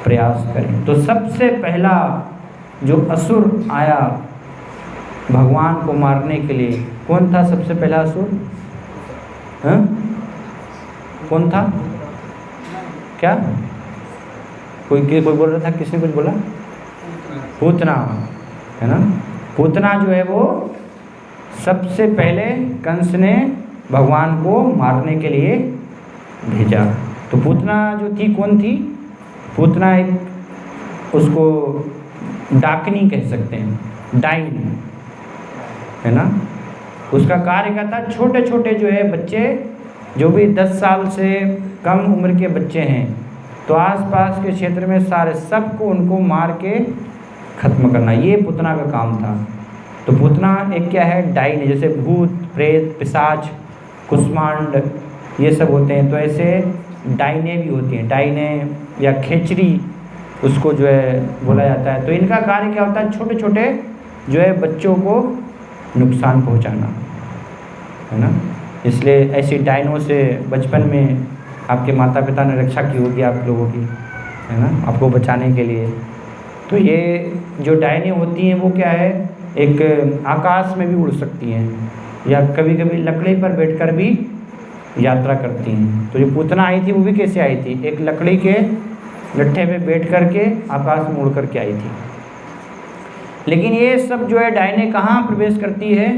[SPEAKER 1] प्रयास करें। तो सबसे पहला जो असुर आया भगवान को मारने के लिए, कौन था सबसे पहला असुर? हाँ, कौन था? क्या कोई बोल रहा था, किसने कुछ बोला? पूतना, है ना। पूतना जो है वो सबसे पहले कंस ने भगवान को मारने के लिए भेजा। तो पूतना जो थी, कौन थी? पूतना एक उसको डाकनी कह सकते हैं, डाइन, है ना। उसका कार्य क्या था, छोटे छोटे जो है बच्चे, जो भी 10 साल से कम उम्र के बच्चे हैं, तो आसपास के क्षेत्र में सारे सबको उनको मार के ख़त्म करना, ये पूतना का काम था। तो पूतना एक क्या है, डाइन, जैसे भूत प्रेत पिशाच कुष्मांड ये सब होते हैं, तो ऐसे डाइने भी होती हैं, डाइने या खेचरी उसको जो है बोला जाता है। तो इनका कार्य क्या होता है, छोटे छोटे जो है बच्चों को नुकसान पहुंचाना, है ना। इसलिए ऐसी डाइनों से बचपन में आपके माता पिता ने रक्षा की होगी आप लोगों की, है ना, आपको बचाने के लिए। तो ये जो डाइनें होती हैं वो क्या है, एक आकाश में भी उड़ सकती हैं या कभी कभी लकड़ी पर बैठकर भी यात्रा करती हैं। तो जो पूतना आई थी वो भी कैसे आई थी, एक लकड़ी के गट्ठे पे बैठ कर के आकाश में उड़ कर के आई थी। लेकिन ये सब जो है डाइनें कहाँ प्रवेश करती है,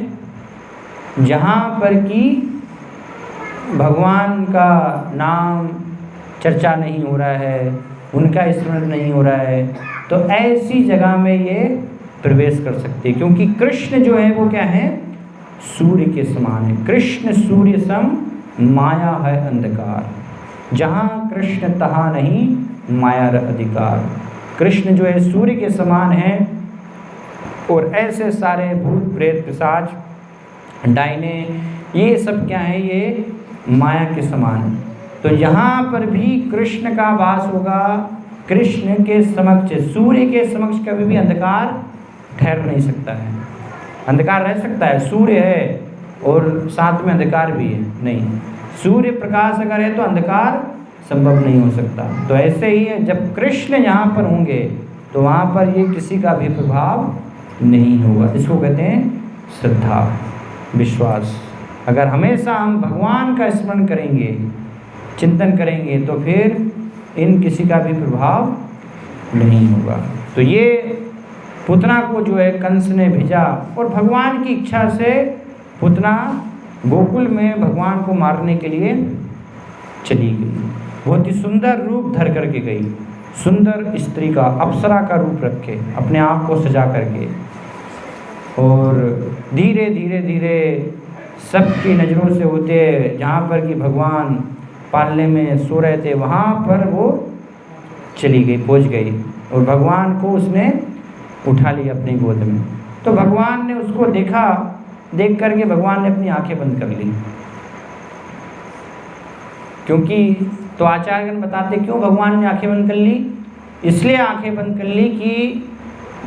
[SPEAKER 1] जहाँ पर कि भगवान का नाम चर्चा नहीं हो रहा है, उनका स्मरण नहीं हो रहा है, तो ऐसी जगह में ये प्रवेश कर सकती है। क्योंकि कृष्ण जो है वो क्या है, सूर्य के समान है। कृष्ण सूर्य सम माया है अंधकार, जहाँ कृष्ण तहाँ नहीं माया अधिकार। कृष्ण जो है सूर्य के समान है, और ऐसे सारे भूत प्रेत पिशाच डाइने ये सब क्या है, ये माया के समान है। तो यहाँ पर भी कृष्ण का वास होगा। कृष्ण के समक्ष, सूर्य के समक्ष कभी भी अंधकार ठहर नहीं सकता है। अंधकार रह सकता है, सूर्य है और साथ में अंधकार भी है, नहीं। सूर्य प्रकाश अगर है तो अंधकार संभव नहीं हो सकता। तो ऐसे ही है, जब कृष्ण यहाँ पर होंगे तो वहाँ पर ये किसी का भी प्रभाव नहीं होगा। इसको कहते हैं श्रद्धा, विश्वास। अगर हमेशा हम भगवान का स्मरण करेंगे, चिंतन करेंगे, तो फिर इन किसी का भी प्रभाव नहीं होगा। तो ये पूतना को जो है कंस ने भेजा, और भगवान की इच्छा से पूतना गोकुल में भगवान को मारने के लिए चली गई। बहुत ही सुंदर रूप धर करके गई, सुंदर स्त्री का, अप्सरा का रूप रखे, अपने आप को सजा करके, और धीरे धीरे धीरे सबकी नज़रों से होते, जहाँ पर कि भगवान पालने में सो रहे थे वहाँ पर वो चली गई, पहुँच गई, और भगवान को उसने उठा लिया अपनी गोद में। तो भगवान ने उसको देखा, देख करके भगवान ने अपनी आंखें बंद कर ली। क्योंकि तो आचार्यगण बताते क्यों भगवान ने आंखें बंद कर ली, इसलिए आंखें बंद कर ली कि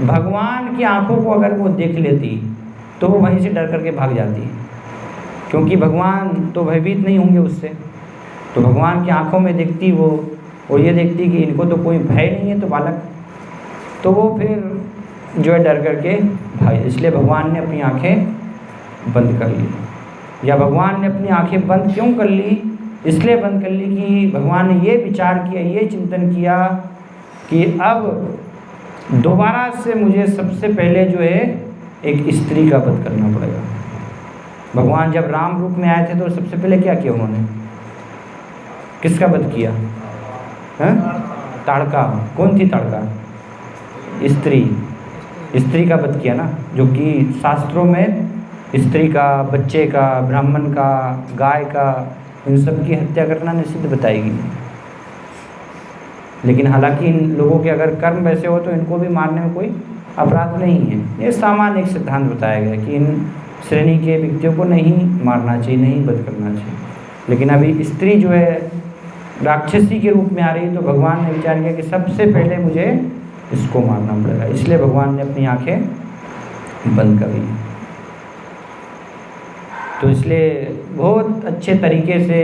[SPEAKER 1] भगवान की आंखों को अगर वो देख लेती तो वो वहीं से डर करके भाग जाती, क्योंकि भगवान तो भयभीत नहीं होंगे उससे। तो भगवान की आंखों में देखती वो ये देखती कि इनको तो कोई भय नहीं है, तो बालक, तो वो फिर जो है डर करके भाई, इसलिए भगवान ने अपनी आंखें बंद कर ली। या भगवान ने अपनी आंखें बंद क्यों कर ली, इसलिए बंद कर ली कि भगवान ने ये विचार किया, ये चिंतन किया कि अब दोबारा से मुझे सबसे पहले जो है एक स्त्री का वध करना पड़ेगा। भगवान जब राम रूप में आए थे तो सबसे पहले क्या किया उन्होंने? किसका वध किया? ताड़का। कौन थी ताड़का? स्त्री का वध किया ना, जो कि शास्त्रों में स्त्री का, बच्चे का, ब्राह्मण का, गाय का, इन सब की हत्या करना निषिद्ध बताएगी। लेकिन हालांकि इन लोगों के अगर कर्म वैसे हो तो इनको भी मारने में कोई अपराध नहीं है। ये सामान्य एक सिद्धांत बताया गया कि इन श्रेणी के व्यक्तियों को नहीं मारना चाहिए, नहीं वध करना चाहिए। लेकिन अभी स्त्री जो है राक्षसी के रूप में आ रही, तो भगवान ने विचार किया कि सबसे पहले मुझे इसको मारना पड़ेगा, इसलिए भगवान ने अपनी आंखें बंद कर ली। तो इसलिए बहुत अच्छे तरीके से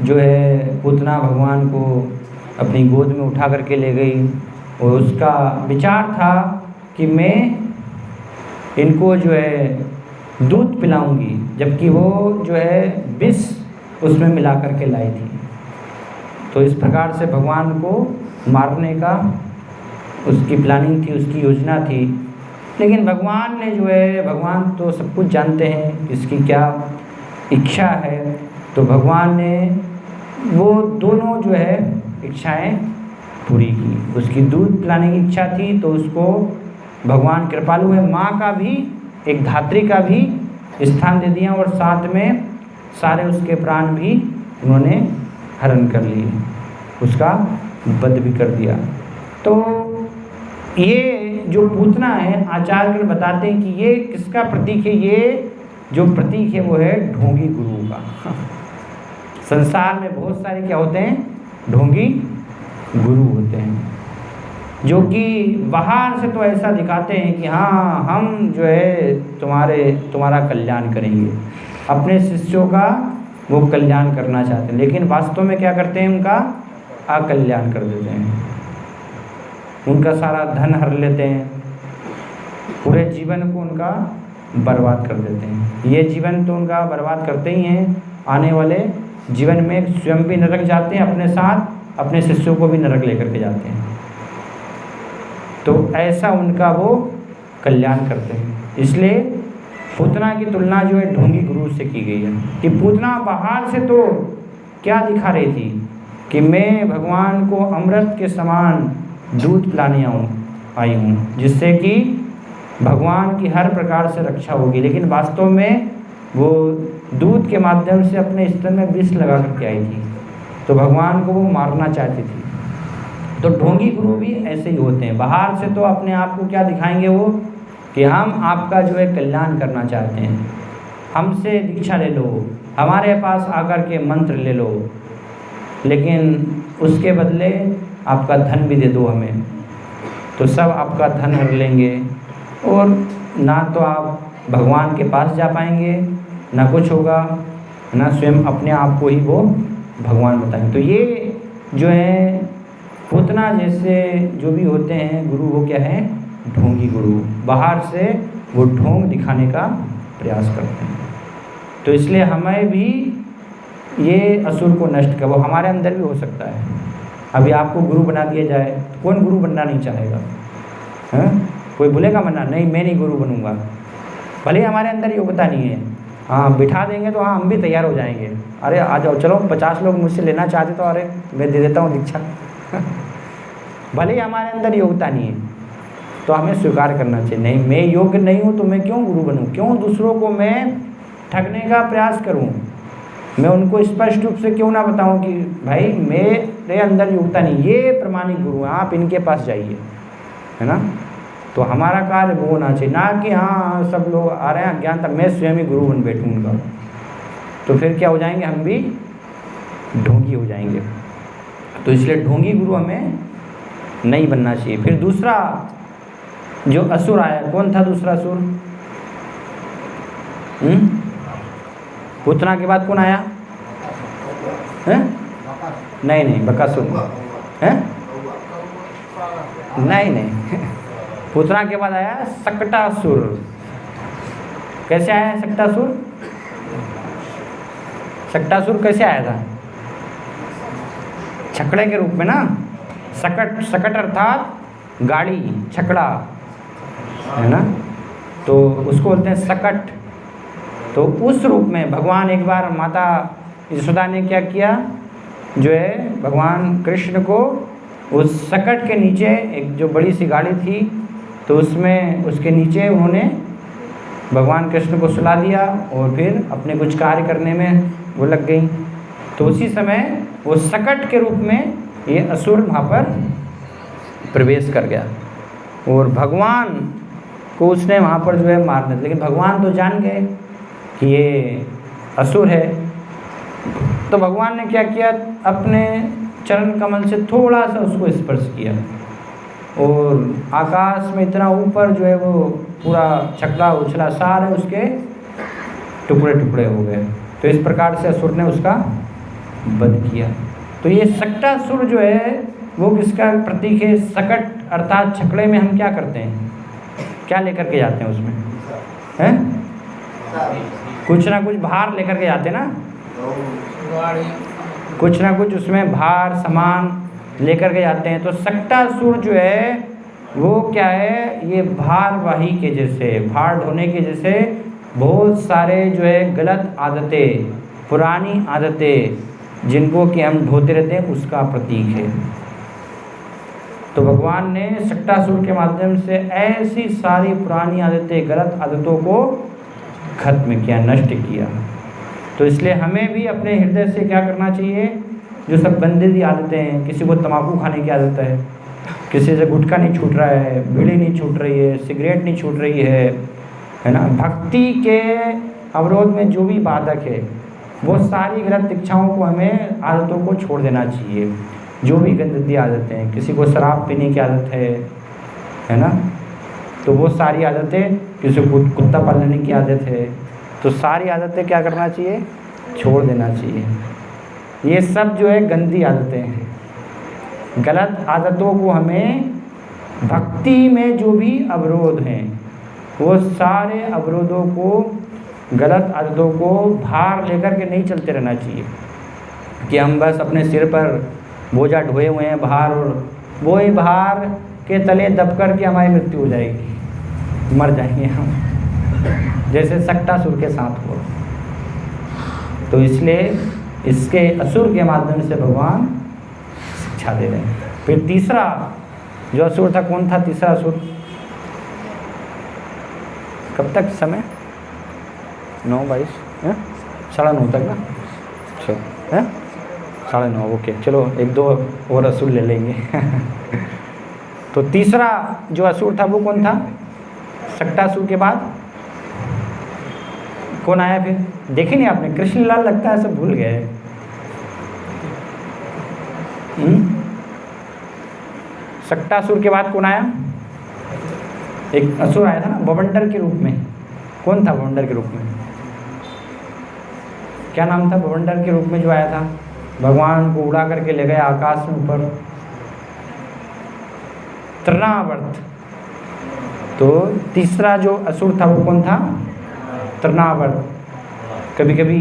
[SPEAKER 1] जो है पूतना भगवान को अपनी गोद में उठा करके ले गई, और उसका विचार था कि मैं इनको जो है दूध पिलाऊंगी, जबकि वो जो है विष उसमें मिला करके लाई थी। तो इस प्रकार से भगवान को मारने का उसकी प्लानिंग थी, उसकी योजना थी। लेकिन भगवान ने जो है, भगवान तो सब कुछ जानते हैं इसकी क्या इच्छा है, तो भगवान ने वो दोनों जो है इच्छाएं पूरी की। उसकी दूध पिलाने की इच्छा थी तो उसको भगवान कृपालु है, माँ का भी, एक धात्री का भी स्थान दे दिया, और साथ में सारे उसके प्राण भी उन्होंने हरण कर लिए, उसका वध भी कर दिया। तो ये जो पूतना है, आचार्यगण बताते हैं कि ये किसका प्रतीक है? ये जो प्रतीक है वो है ढोंगी गुरु का। संसार में बहुत सारे क्या होते हैं? ढोंगी गुरु होते हैं, जो कि बाहर से तो ऐसा दिखाते हैं कि हाँ हम जो है तुम्हारा कल्याण करेंगे, अपने शिष्यों का वो कल्याण करना चाहते हैं, लेकिन वास्तव में क्या करते हैं? उनका अकल्याण कर देते हैं, उनका सारा धन हर लेते हैं, पूरे जीवन को उनका बर्बाद कर देते हैं। ये जीवन तो उनका बर्बाद करते ही हैं, आने वाले जीवन में स्वयं भी नरक जाते हैं, अपने साथ अपने शिष्यों को भी नरक लेकर के जाते हैं। तो ऐसा उनका वो कल्याण करते हैं। इसलिए पूतना की तुलना जो है ढोंगी गुरु से की गई है कि पूतना बाहर से तो क्या दिखा रही थी कि मैं भगवान को अमृत के समान दूध पिलाने आई हूँ, जिससे कि भगवान की हर प्रकार से रक्षा होगी, लेकिन वास्तव में वो दूध के माध्यम से अपने स्तन में विष लगा करके आई थी, तो भगवान को वो मारना चाहती थी। तो ढोंगी गुरु भी ऐसे ही होते हैं, बाहर से तो अपने आप को क्या दिखाएंगे वो कि हम आपका जो है कल्याण करना चाहते हैं, हमसे दीक्षा ले लो, हमारे पास आकर के मंत्र ले लो, लेकिन उसके बदले आपका धन भी दे दो हमें, तो सब आपका धन हर लेंगे, और ना तो आप भगवान के पास जा पाएंगे, ना कुछ होगा, ना स्वयं अपने आप को ही वो भगवान बताएंगे। तो ये जो है पूतना जैसे जो भी होते हैं गुरु, वो क्या है? ढोंगी गुरु, बाहर से वो ढोंग दिखाने का प्रयास करते हैं। तो इसलिए हमें भी ये असुर को नष्ट कर, वो हमारे अंदर भी हो सकता है। अभी आपको गुरु बना दिया जाए, कौन गुरु बनना नहीं चाहेगा? हैं? कोई बोलेगा मना नहीं, मैं नहीं गुरु बनूंगा, भले हमारे अंदर योग्यता नहीं है। हाँ, बिठा देंगे तो हाँ हम भी तैयार हो जाएंगे, अरे आ जाओ, चलो 50 लोग मुझसे लेना चाहते तो अरे मैं दे देता हूँ दीक्षा। भले ही हमारे अंदर योग्यता नहीं है, तो हमें स्वीकार करना चाहिए, नहीं मैं योग्य नहीं हूँ तो मैं क्यों गुरु बनूँ, क्यों दूसरों को मैं ठगने का प्रयास करूँ, मैं उनको स्पष्ट रूप से क्यों ना बताऊँ कि भाई मेरे अंदर योग्यता नहीं, ये प्रमाणिक गुरु हैं, आप इनके पास जाइए, है ना। तो हमारा कार्य वो होना चाहिए, ना कि हाँ सब लोग आ रहे हैं अज्ञानता, मैं स्वयं ही गुरु बन बैठूँ उनका, तो फिर क्या हो जाएंगे? हम भी ढोंगी हो जाएंगे। तो इसलिए ढोंगी गुरु हमें नहीं बनना चाहिए। फिर दूसरा जो असुर आया, कौन था दूसरा असुर? पूतना के बाद कौन आया? हैं? नहीं, बकासुर है? नहीं, पूतना के बाद आया सक्टासुर। कैसे आया सक्टासुर? सक्टासुर कैसे आया था? छकड़े के रूप में ना, सकट, सकट अर्थात गाड़ी, छकड़ा, है ना, तो उसको बोलते हैं सकट। तो उस रूप में भगवान एक बार माता यशोदा ने क्या किया, जो है भगवान कृष्ण को उस सकट के नीचे, एक जो बड़ी सी गाड़ी थी, तो उसमें उसके नीचे उन्होंने भगवान कृष्ण को सुला दिया और फिर अपने कुछ कार्य करने में वो लग गई। तो उसी समय वो सकट के रूप में ये असुर वहाँ पर प्रवेश कर गया और भगवान को उसने वहाँ पर जो है मारने, लेकिन भगवान तो जान गए कि ये असुर है। तो भगवान ने क्या किया, अपने चरण कमल से थोड़ा सा उसको स्पर्श किया और आकाश में इतना ऊपर जो है वो पूरा छकड़ा उछला, सारे उसके टुकड़े टुकड़े हो गए। तो इस प्रकार से असुर ने उसका वध किया। तो ये सकटासुर जो है वो किसका प्रतीक है? सकट अर्थात छकड़े में हम क्या करते हैं, क्या लेकर के जाते हैं उसमें, हैं? कुछ ना कुछ भार लेकर के जाते हैं ना, कुछ ना कुछ उसमें भार सामान लेकर के जाते हैं। तो सकटासुर जो है वो क्या है, ये भारवाही के जैसे, भार ढोने के जैसे बहुत सारे जो है गलत आदतें, पुरानी आदतें जिनको कि हम ढोते रहते हैं, उसका प्रतीक है। तो भगवान ने सकटासुर के माध्यम से ऐसी सारी पुरानी आदतें, गलत आदतों को खत्म किया, नष्ट किया। तो इसलिए हमें भी अपने हृदय से क्या करना चाहिए, जो सब गंदी आदतें हैं, किसी को तंबाकू खाने की आदत है, किसी से गुटखा नहीं छूट रहा है, बीड़ी नहीं छूट रही है, सिगरेट नहीं छूट रही है ना, भक्ति के अवरोध में जो भी बाधक है वो सारी गलत इच्छाओं को, हमें आदतों को छोड़ देना चाहिए। जो भी गंदी आदतें हैं, किसी को शराब पीने की आदत है ना, तो वो सारी आदतें, किसी को कुत्ता पालने की आदत है, तो सारी आदतें क्या करना चाहिए, छोड़ देना चाहिए। ये सब जो है गंदी आदतें हैं। गलत आदतों को हमें, भक्ति में जो भी अवरोध हैं वो सारे अवरोधों को, गलत आदतों को भार लेकर के नहीं चलते रहना चाहिए कि हम बस अपने सिर पर बोझा ढोए हुए हैं भार, और वो ही भार के तले दब कर के हमारी मृत्यु हो जाएगी, मर जाएंगे हम, जैसे सकटासुर के साथ हुआ। तो इसलिए इसके असुर के माध्यम से भगवान शिक्षा दे रहे हैं। फिर तीसरा जो असुर था, कौन था तीसरा असुर? कब तक समय? 9:22, 9:30 तक ना, चलो है 9:30, ओके, चलो 1-2 और असुर ले लेंगे। तो तीसरा जो असुर था वो कौन था? सकटासुर के बाद कौन आया फिर? देखे नहीं आपने? कृष्णलाल लगता है सब भूल गए। सकटासुर के बाद कौन आया? एक असुर आया था ना बवंडर के रूप में। कौन था बवंडर के रूप में? क्या नाम था बवंडर के रूप में जो आया था? भगवान को उड़ा करके ले गए आकाश में ऊपर, तृणावर्त। तो तीसरा जो असुर था वो कौन था? तृणावर्त। कभी कभी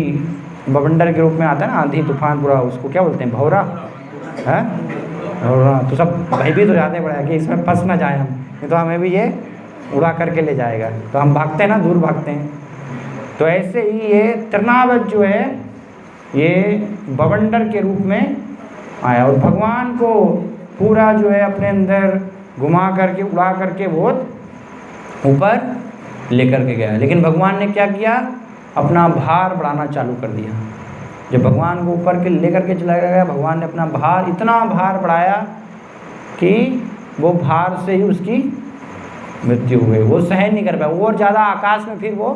[SPEAKER 1] बवंडर के रूप में आता है ना, आंधी तूफान पूरा, उसको क्या बोलते हैं, भौरा है, भौरा। तो सब भयभीत हो जाते हैं बड़ा कि इसमें फंस ना जाए हम, नहीं तो हमें भी ये उड़ा करके ले जाएगा। तो हम भागते हैं ना, दूर भागते हैं। तो ऐसे ही ये तृणावर्त जो है ये बवंडर के रूप में आया और भगवान को पूरा जो है अपने अंदर घुमा करके, उड़ा करके बहुत ऊपर लेकर के गया। लेकिन भगवान ने क्या किया? अपना भार बढ़ाना चालू कर दिया। जब भगवान को ऊपर के लेकर के चला गया, भगवान ने अपना भार, इतना भार बढ़ाया कि वो भार से ही उसकी मृत्यु हुई। वो सहन नहीं कर पाया और ज़्यादा आकाश में फिर वो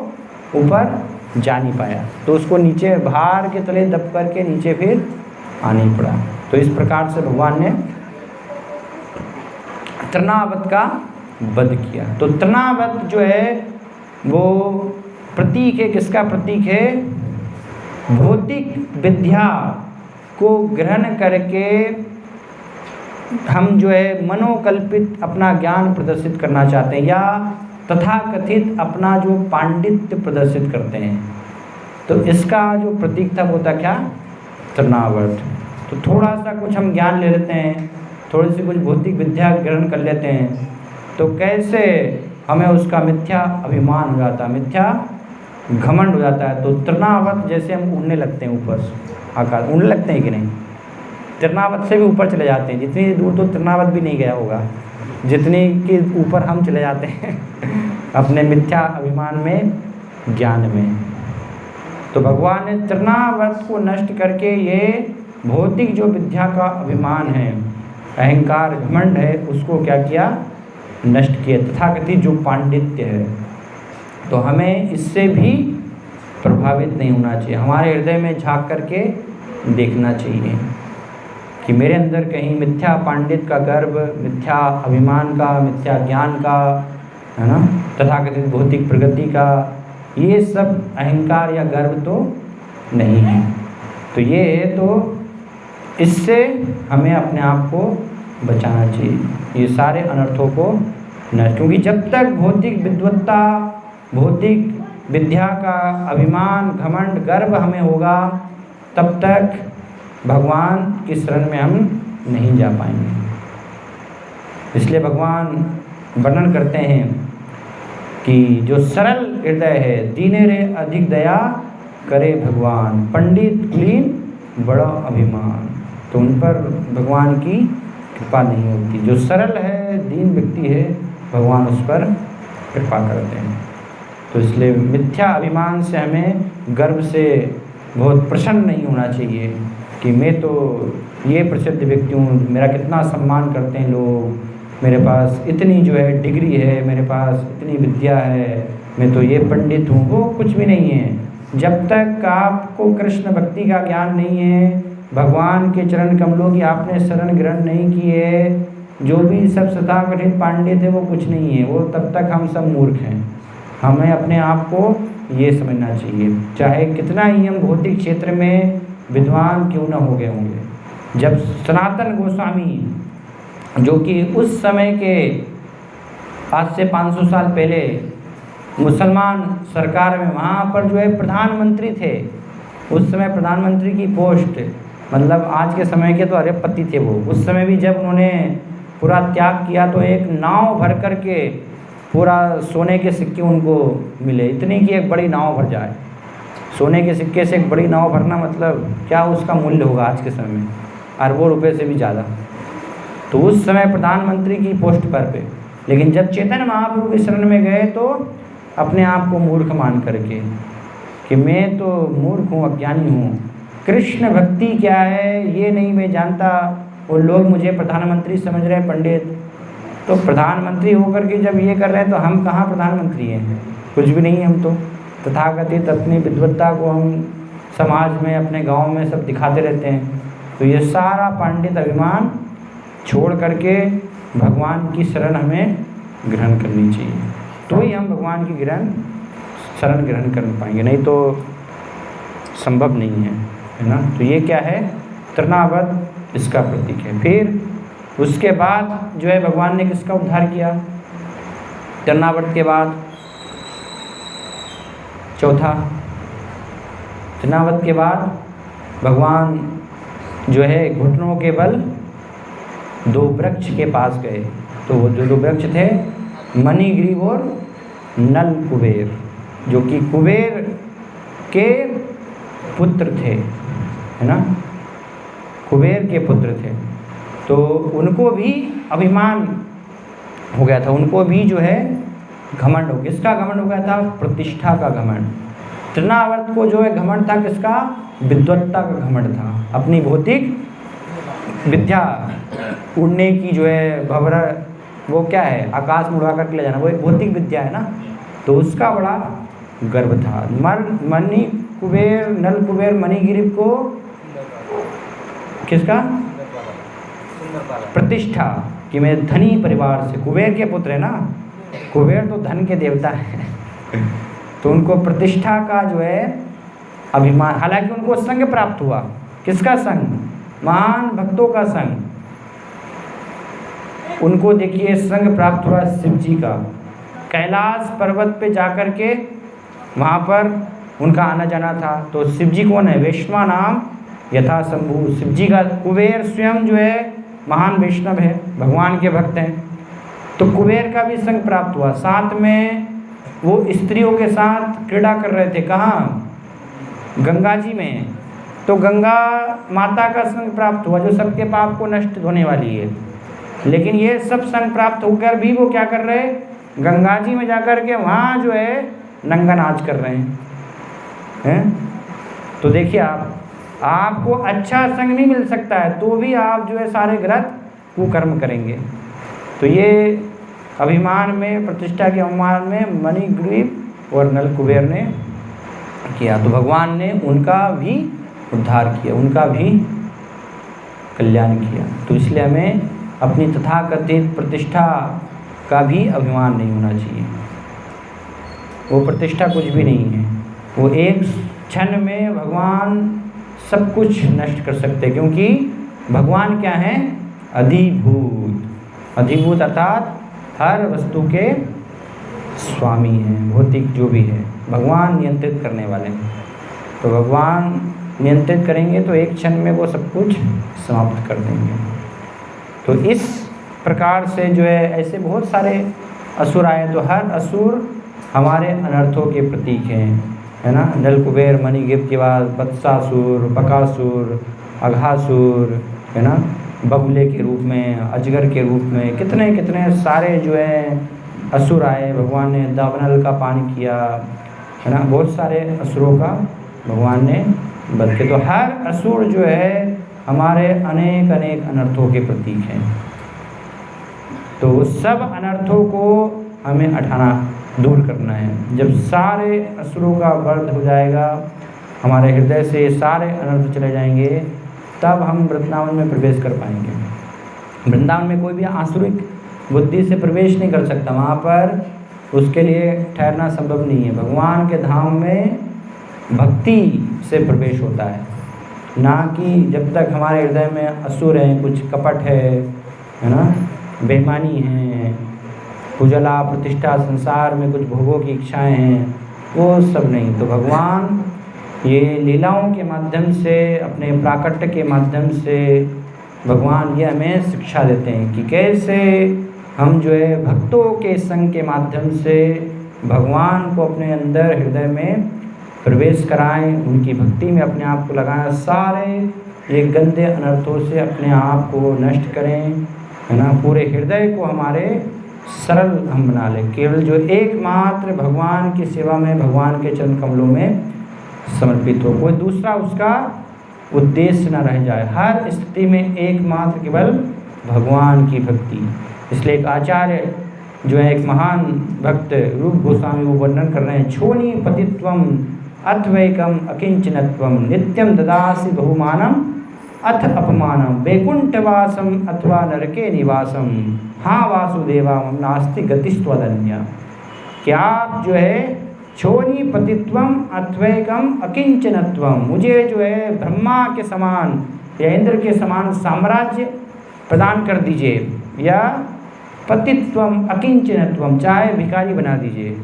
[SPEAKER 1] ऊपर जा नहीं पाया, तो उसको नीचे भार के तले दब करके नीचे फिर आना ही पड़ा। तो इस प्रकार से भगवान ने तृणावर्त का वध किया। तो तृणावर्त जो है वो प्रतीक है, किसका प्रतीक है? भौतिक विद्या को ग्रहण करके हम जो है मनोकल्पित अपना ज्ञान प्रदर्शित करना चाहते हैं, या तथाकथित अपना जो पांडित्य प्रदर्शित करते हैं। तो इसका जो प्रतीक था वो था क्या? तृणावर्त। तो थोड़ा सा कुछ हम ज्ञान ले लेते हैं, थोड़ी सी कुछ भौतिक विद्या ग्रहण कर लेते हैं तो कैसे हमें उसका मिथ्या अभिमान हो जाता है, मिथ्या घमंड हो जाता है। तो तृणावत जैसे हम उड़ने लगते हैं, ऊपर आकाश उड़ने लगते हैं कि नहीं, तृणावत से भी ऊपर चले जाते हैं। जितनी दूर तो तृणावत भी नहीं गया होगा जितनी के ऊपर हम चले जाते हैं अपने मिथ्या अभिमान में, ज्ञान में। तो भगवान ने तृणावत को नष्ट करके ये भौतिक जो विद्या का अभिमान है, अहंकार घमंड है, उसको क्या किया, नष्ट किया। तथाकथित जो पांडित्य है, तो हमें इससे भी प्रभावित नहीं होना चाहिए। हमारे हृदय में झांक करके देखना चाहिए कि मेरे अंदर कहीं मिथ्या पांडित्य का गर्व, मिथ्या अभिमान का, मिथ्या ज्ञान का, है ना, तथाकथित भौतिक प्रगति का, ये सब अहंकार या गर्व तो नहीं है। तो ये है, तो इससे हमें अपने आप को बचाना चाहिए, ये सारे अनर्थों को नष्ट। क्योंकि जब तक भौतिक विद्वत्ता, भौतिक विद्या का अभिमान, घमंड, गर्व हमें होगा, तब तक भगवान की शरण में हम नहीं जा पाएंगे। इसलिए भगवान वर्णन करते हैं कि जो सरल हृदय है, दीने रे अधिक दया करे भगवान, पंडित कुलीन बड़ा अभिमान। तो उन पर भगवान की कृपा नहीं होती। जो सरल है, दीन व्यक्ति है, भगवान उस पर कृपा करते हैं। तो इसलिए मिथ्या अभिमान से हमें, गर्व से बहुत प्रसन्न नहीं होना चाहिए कि मैं तो ये प्रसिद्ध व्यक्ति हूँ, मेरा कितना सम्मान करते हैं लोग, मेरे पास इतनी जो है डिग्री है, मेरे पास इतनी विद्या है, मैं तो ये पंडित हूँ। वो कुछ भी नहीं है। जब तक आपको कृष्ण भक्ति का ज्ञान नहीं है, भगवान के चरण कमलों की आपने शरण ग्रहण नहीं की है, जो भी सब तथाकथित पांडित है वो कुछ नहीं है, वो तब तक हम सब मूर्ख हैं। हमें अपने आप को ये समझना चाहिए, चाहे कितना ही हम भौतिक क्षेत्र में विद्वान क्यों न हो गए होंगे। जब सनातन गोस्वामी, जो कि उस समय के, आज से 500 साल पहले मुसलमान सरकार में, वहाँ पर जो है प्रधानमंत्री थे, उस समय प्रधानमंत्री की पोस्ट, मतलब आज के समय के तो अरबपति थे वो। उस समय भी जब उन्होंने पूरा त्याग किया तो एक नाव भर कर के पूरा सोने के सिक्के उनको मिले, इतनी कि एक बड़ी नाव भर जाए। सोने के सिक्के से एक बड़ी नाव भरना मतलब क्या उसका मूल्य होगा आज के समय में, अरबों रुपए से भी ज़्यादा। तो उस समय प्रधानमंत्री की पोस्ट पर पे, लेकिन जब चैतन्य महाप्रभु की शरण में गए तो अपने आप को मूर्ख मान करके कि मैं तो मूर्ख हूँ, अज्ञानी हूँ, कृष्ण भक्ति क्या है ये नहीं मैं जानता, वो लोग मुझे प्रधानमंत्री समझ रहे हैं, पंडित। तो प्रधानमंत्री होकर के जब ये कर रहे हैं तो हम कहाँ प्रधानमंत्री हैं, कुछ भी नहीं है हम तो। तथाकथित अपनी विद्वत्ता को हम समाज में, अपने गांव में सब दिखाते रहते हैं। तो ये सारा पांडित अभिमान छोड़ करके भगवान की शरण हमें ग्रहण करनी चाहिए, तो ही हम भगवान की शरण ग्रहण कर पाएंगे, नहीं तो संभव नहीं है ना। तो ये क्या है, तृणावत, इसका प्रतीक है। फिर उसके बाद जो है भगवान ने किसका उद्धार किया, तृणावत के बाद चौथा, तृणावत के बाद भगवान जो है घुटनों के बल 2 वृक्ष के पास गए। तो वो जो 2 वृक्ष थे, मणिग्रीव और नल कुबेर, जो कि कुबेर के पुत्र थे, है ना, कुबेर के पुत्र थे। तो उनको भी अभिमान हो गया था, उनको भी जो है घमंड हो, किसका घमंड हो गया था, प्रतिष्ठा का घमंड। तृणावर्त को जो है घमंड था किसका, विद्वत्ता का घमंड था, अपनी भौतिक विद्या, उड़ने की जो है भंवरा, वो क्या है, आकाश में उड़ा कर ले जाना, वो एक भौतिक विद्या है ना, तो उसका बड़ा गर्व था। मणि कुबेर, नल कुबेर, मणिगिरी को किसका, प्रतिष्ठा, कि मैं धनी परिवार से, कुबेर के पुत्र है ना, कुबेर तो धन के देवता है तो उनको प्रतिष्ठा का जो है अभिमान। हालांकि उनको संग प्राप्त हुआ, किसका संग, महान भक्तों का संग। उनको देखिए संग प्राप्त हुआ शिव जी का, कैलाश पर्वत पे जाकर के वहाँ पर उनका आना जाना था। तो शिव जी कौन है, वैश्वा नाम यथा शंभु, शिव जी का। कुबेर स्वयं जो है महान वैष्णव है, भगवान के भक्त हैं। तो कुबेर का भी संग प्राप्त हुआ, साथ में वो स्त्रियों के साथ क्रीड़ा कर रहे थे। कहाँ? गंगा जी में। तो गंगा माता का संग प्राप्त हुआ, जो सबके पाप को नष्ट होने वाली है। लेकिन ये सब संग प्राप्त होकर भी वो क्या कर रहे? गंगा जी में जाकर के वहाँ जो है नंगा नाच कर रहे हैं। तो देखिए आपको अच्छा संग नहीं मिल सकता है तो भी आप जो है सारे गलत कुकर्म करेंगे। तो ये अभिमान में, प्रतिष्ठा के अभिमान में मणिग्रीव और नल कुबेर ने किया, तो भगवान ने उनका भी उद्धार किया, उनका भी कल्याण किया। तो इसलिए हमें अपनी तथाकथित प्रतिष्ठा का भी अभिमान नहीं होना चाहिए। वो प्रतिष्ठा कुछ भी नहीं है, वो एक क्षण में भगवान सब कुछ नष्ट कर सकते हैं, क्योंकि भगवान क्या हैं? अधिभूत। अधिभूत अर्थात हर वस्तु के स्वामी हैं, भौतिक जो भी है भगवान नियंत्रित करने वाले हैं। तो भगवान नियंत्रित करेंगे तो एक क्षण में वो सब कुछ समाप्त कर देंगे। तो इस प्रकार से जो है ऐसे बहुत सारे असुर आए, तो हर असुर हमारे अनर्थों के प्रतीक हैं, है ना। नल कुबेर मणिग्रीव के बाद वत्सासुर, बकासुर, अघासुर, है ना, बगुले के रूप में, अजगर के रूप में, कितने कितने सारे जो है असुर आए। भगवान ने दावानल का पानी किया, है ना, बहुत सारे असुरों का भगवान ने वध किया। तो हर असुर जो है हमारे अनेक अनेक अनर्थों के प्रतीक हैं। तो सब अनर्थों को हमें हटाना, दूर करना है। जब सारे असुरों का वध हो जाएगा, हमारे हृदय से सारे अनर्थ चले जाएंगे, तब हम वृंदावन में प्रवेश कर पाएंगे। वृंदावन में कोई भी आसुरिक बुद्धि से प्रवेश नहीं कर सकता, वहाँ पर उसके लिए ठहरना संभव नहीं है। भगवान के धाम में भक्ति से प्रवेश होता है, ना कि जब तक हमारे हृदय में असुर हैं, कुछ कपट है ना, बेईमानी है, कुजला प्रतिष्ठा, संसार में कुछ भोगों की इच्छाएं हैं, वो सब नहीं। तो भगवान ये लीलाओं के माध्यम से, अपने प्राकट्य के माध्यम से भगवान ये हमें शिक्षा देते हैं कि कैसे हम जो है भक्तों के संग के माध्यम से भगवान को अपने अंदर हृदय में प्रवेश कराएं, उनकी भक्ति में अपने आप को लगाएं, सारे ये गंदे अनर्थों से अपने आप को नष्ट करें, है ना। पूरे हृदय को हमारे सरल हम बना लें, केवल जो एकमात्र भगवान की सेवा में, भगवान के चरण कमलों में समर्पित हो, कोई दूसरा उसका उद्देश्य न रह जाए। हर स्थिति में एकमात्र केवल भगवान की भक्ति। इसलिए एक आचार्य जो है, एक महान भक्त रूप गोस्वामी, वो वर्णन कर रहे हैं, छोनी पतित्वम अथवैकम अकिंचनत्वम नित्यम ददासि बहुमानम अथ अपमानम वैकुंठवासम अथवा नरके निवासम हाँ वासुदेवा मम नास्ति गतिस्त्वदन्या। क्या आप जो है छोनी पतित्वम अथवैकम अकिंचनत्वम, मुझे जो है ब्रह्मा के समान या इंद्र के समान साम्राज्य प्रदान कर दीजिए, या पतित्वम अकिंचनत्वम, चाहे भिखारी बना दीजिए,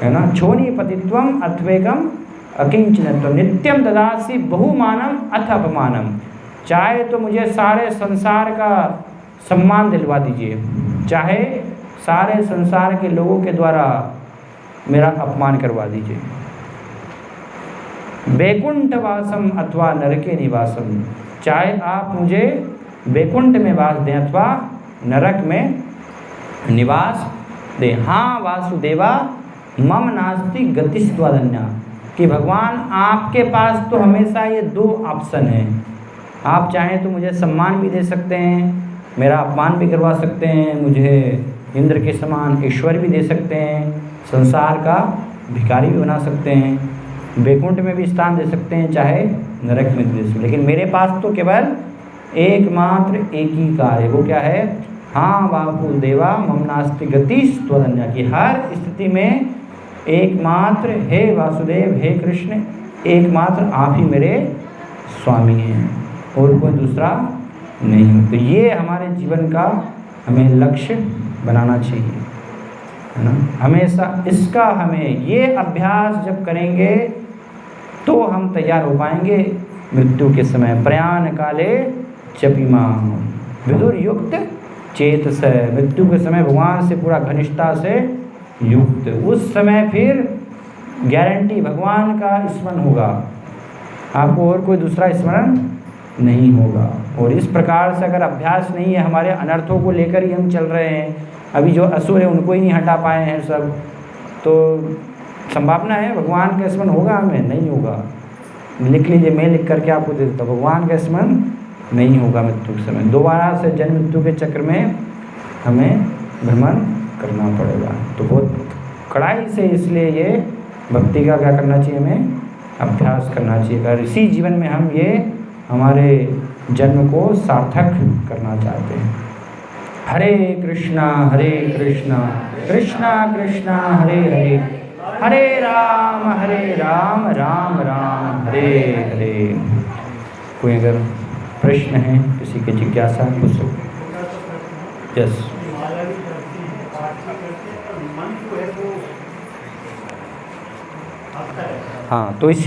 [SPEAKER 1] है ना। छोनी पतित्वम अथवैकम अकिंचनत्वम नित्यम ददासि बहुमानम अथ अपमानम, चाहे तो मुझे सारे संसार का सम्मान दिलवा दीजिए, चाहे सारे संसार के लोगों के द्वारा मेरा अपमान करवा दीजिए। वैकुंठवासम अथवा नरके निवासम, चाहे आप मुझे वैकुंठ में वास दें अथवा नरक में निवास दें। हाँ वासुदेवा मम नास्ति गतिस्त्वदन्या, कि भगवान आपके पास तो हमेशा ये दो ऑप्शन हैं, आप चाहें तो मुझे सम्मान भी दे सकते हैं, मेरा अपमान भी करवा सकते हैं, मुझे इंद्र के समान ईश्वर भी दे सकते हैं, संसार का भिखारी भी बना सकते हैं, वैकुंठ में भी स्थान दे सकते हैं, चाहे नरक में दे सकते हैं। लेकिन मेरे पास तो केवल एकमात्र एक ही कार्य, वो क्या है? हाँ वासुदेवा मम नास्ति गतिस्त्वदन्या, कि हर स्थिति में एकमात्र हे वासुदेव, हे कृष्ण, एकमात्र आप ही मेरे स्वामी हैं और कोई दूसरा नहीं। तो ये हमारे जीवन का हमें लक्ष्य बनाना चाहिए, है ना। हमेशा इसका हमें ये अभ्यास जब करेंगे तो हम तैयार हो पाएंगे मृत्यु के समय। प्रयाण काले जपिमा विदुर युक्त चेत से, मृत्यु के समय भगवान से पूरा घनिष्ठता से युक्त, उस समय फिर गारंटी भगवान का स्मरण होगा, आपको और कोई दूसरा स्मरण नहीं होगा। और इस प्रकार से अगर अभ्यास नहीं है, हमारे अनर्थों को लेकर ही हम चल रहे हैं, अभी जो असुर है उनको ही नहीं हटा पाए हैं सब, तो संभावना है भगवान का स्मरण होगा हमें? नहीं होगा। लिख लीजिए, मैं लिख करके आपको दे देता हूँ, भगवान का स्मरण नहीं होगा मृत्यु के समय। दोबारा से जन्म मृत्यु के चक्र में हमें भ्रमण करना पड़ेगा। तो बहुत कड़ाई से इसलिए ये भक्ति का क्या करना चाहिए, हमें अभ्यास करना चाहिए। अगर इसी जीवन में हम ये हमारे जन्म को सार्थक करना चाहते हैं। हरे कृष्णा कृष्णा कृष्णा हरे हरे, हरे राम राम राम हरे हरे। कोई अगर प्रश्न है, किसी की जिज्ञासा पूछ सकते। यस, हाँ, तो इसलिए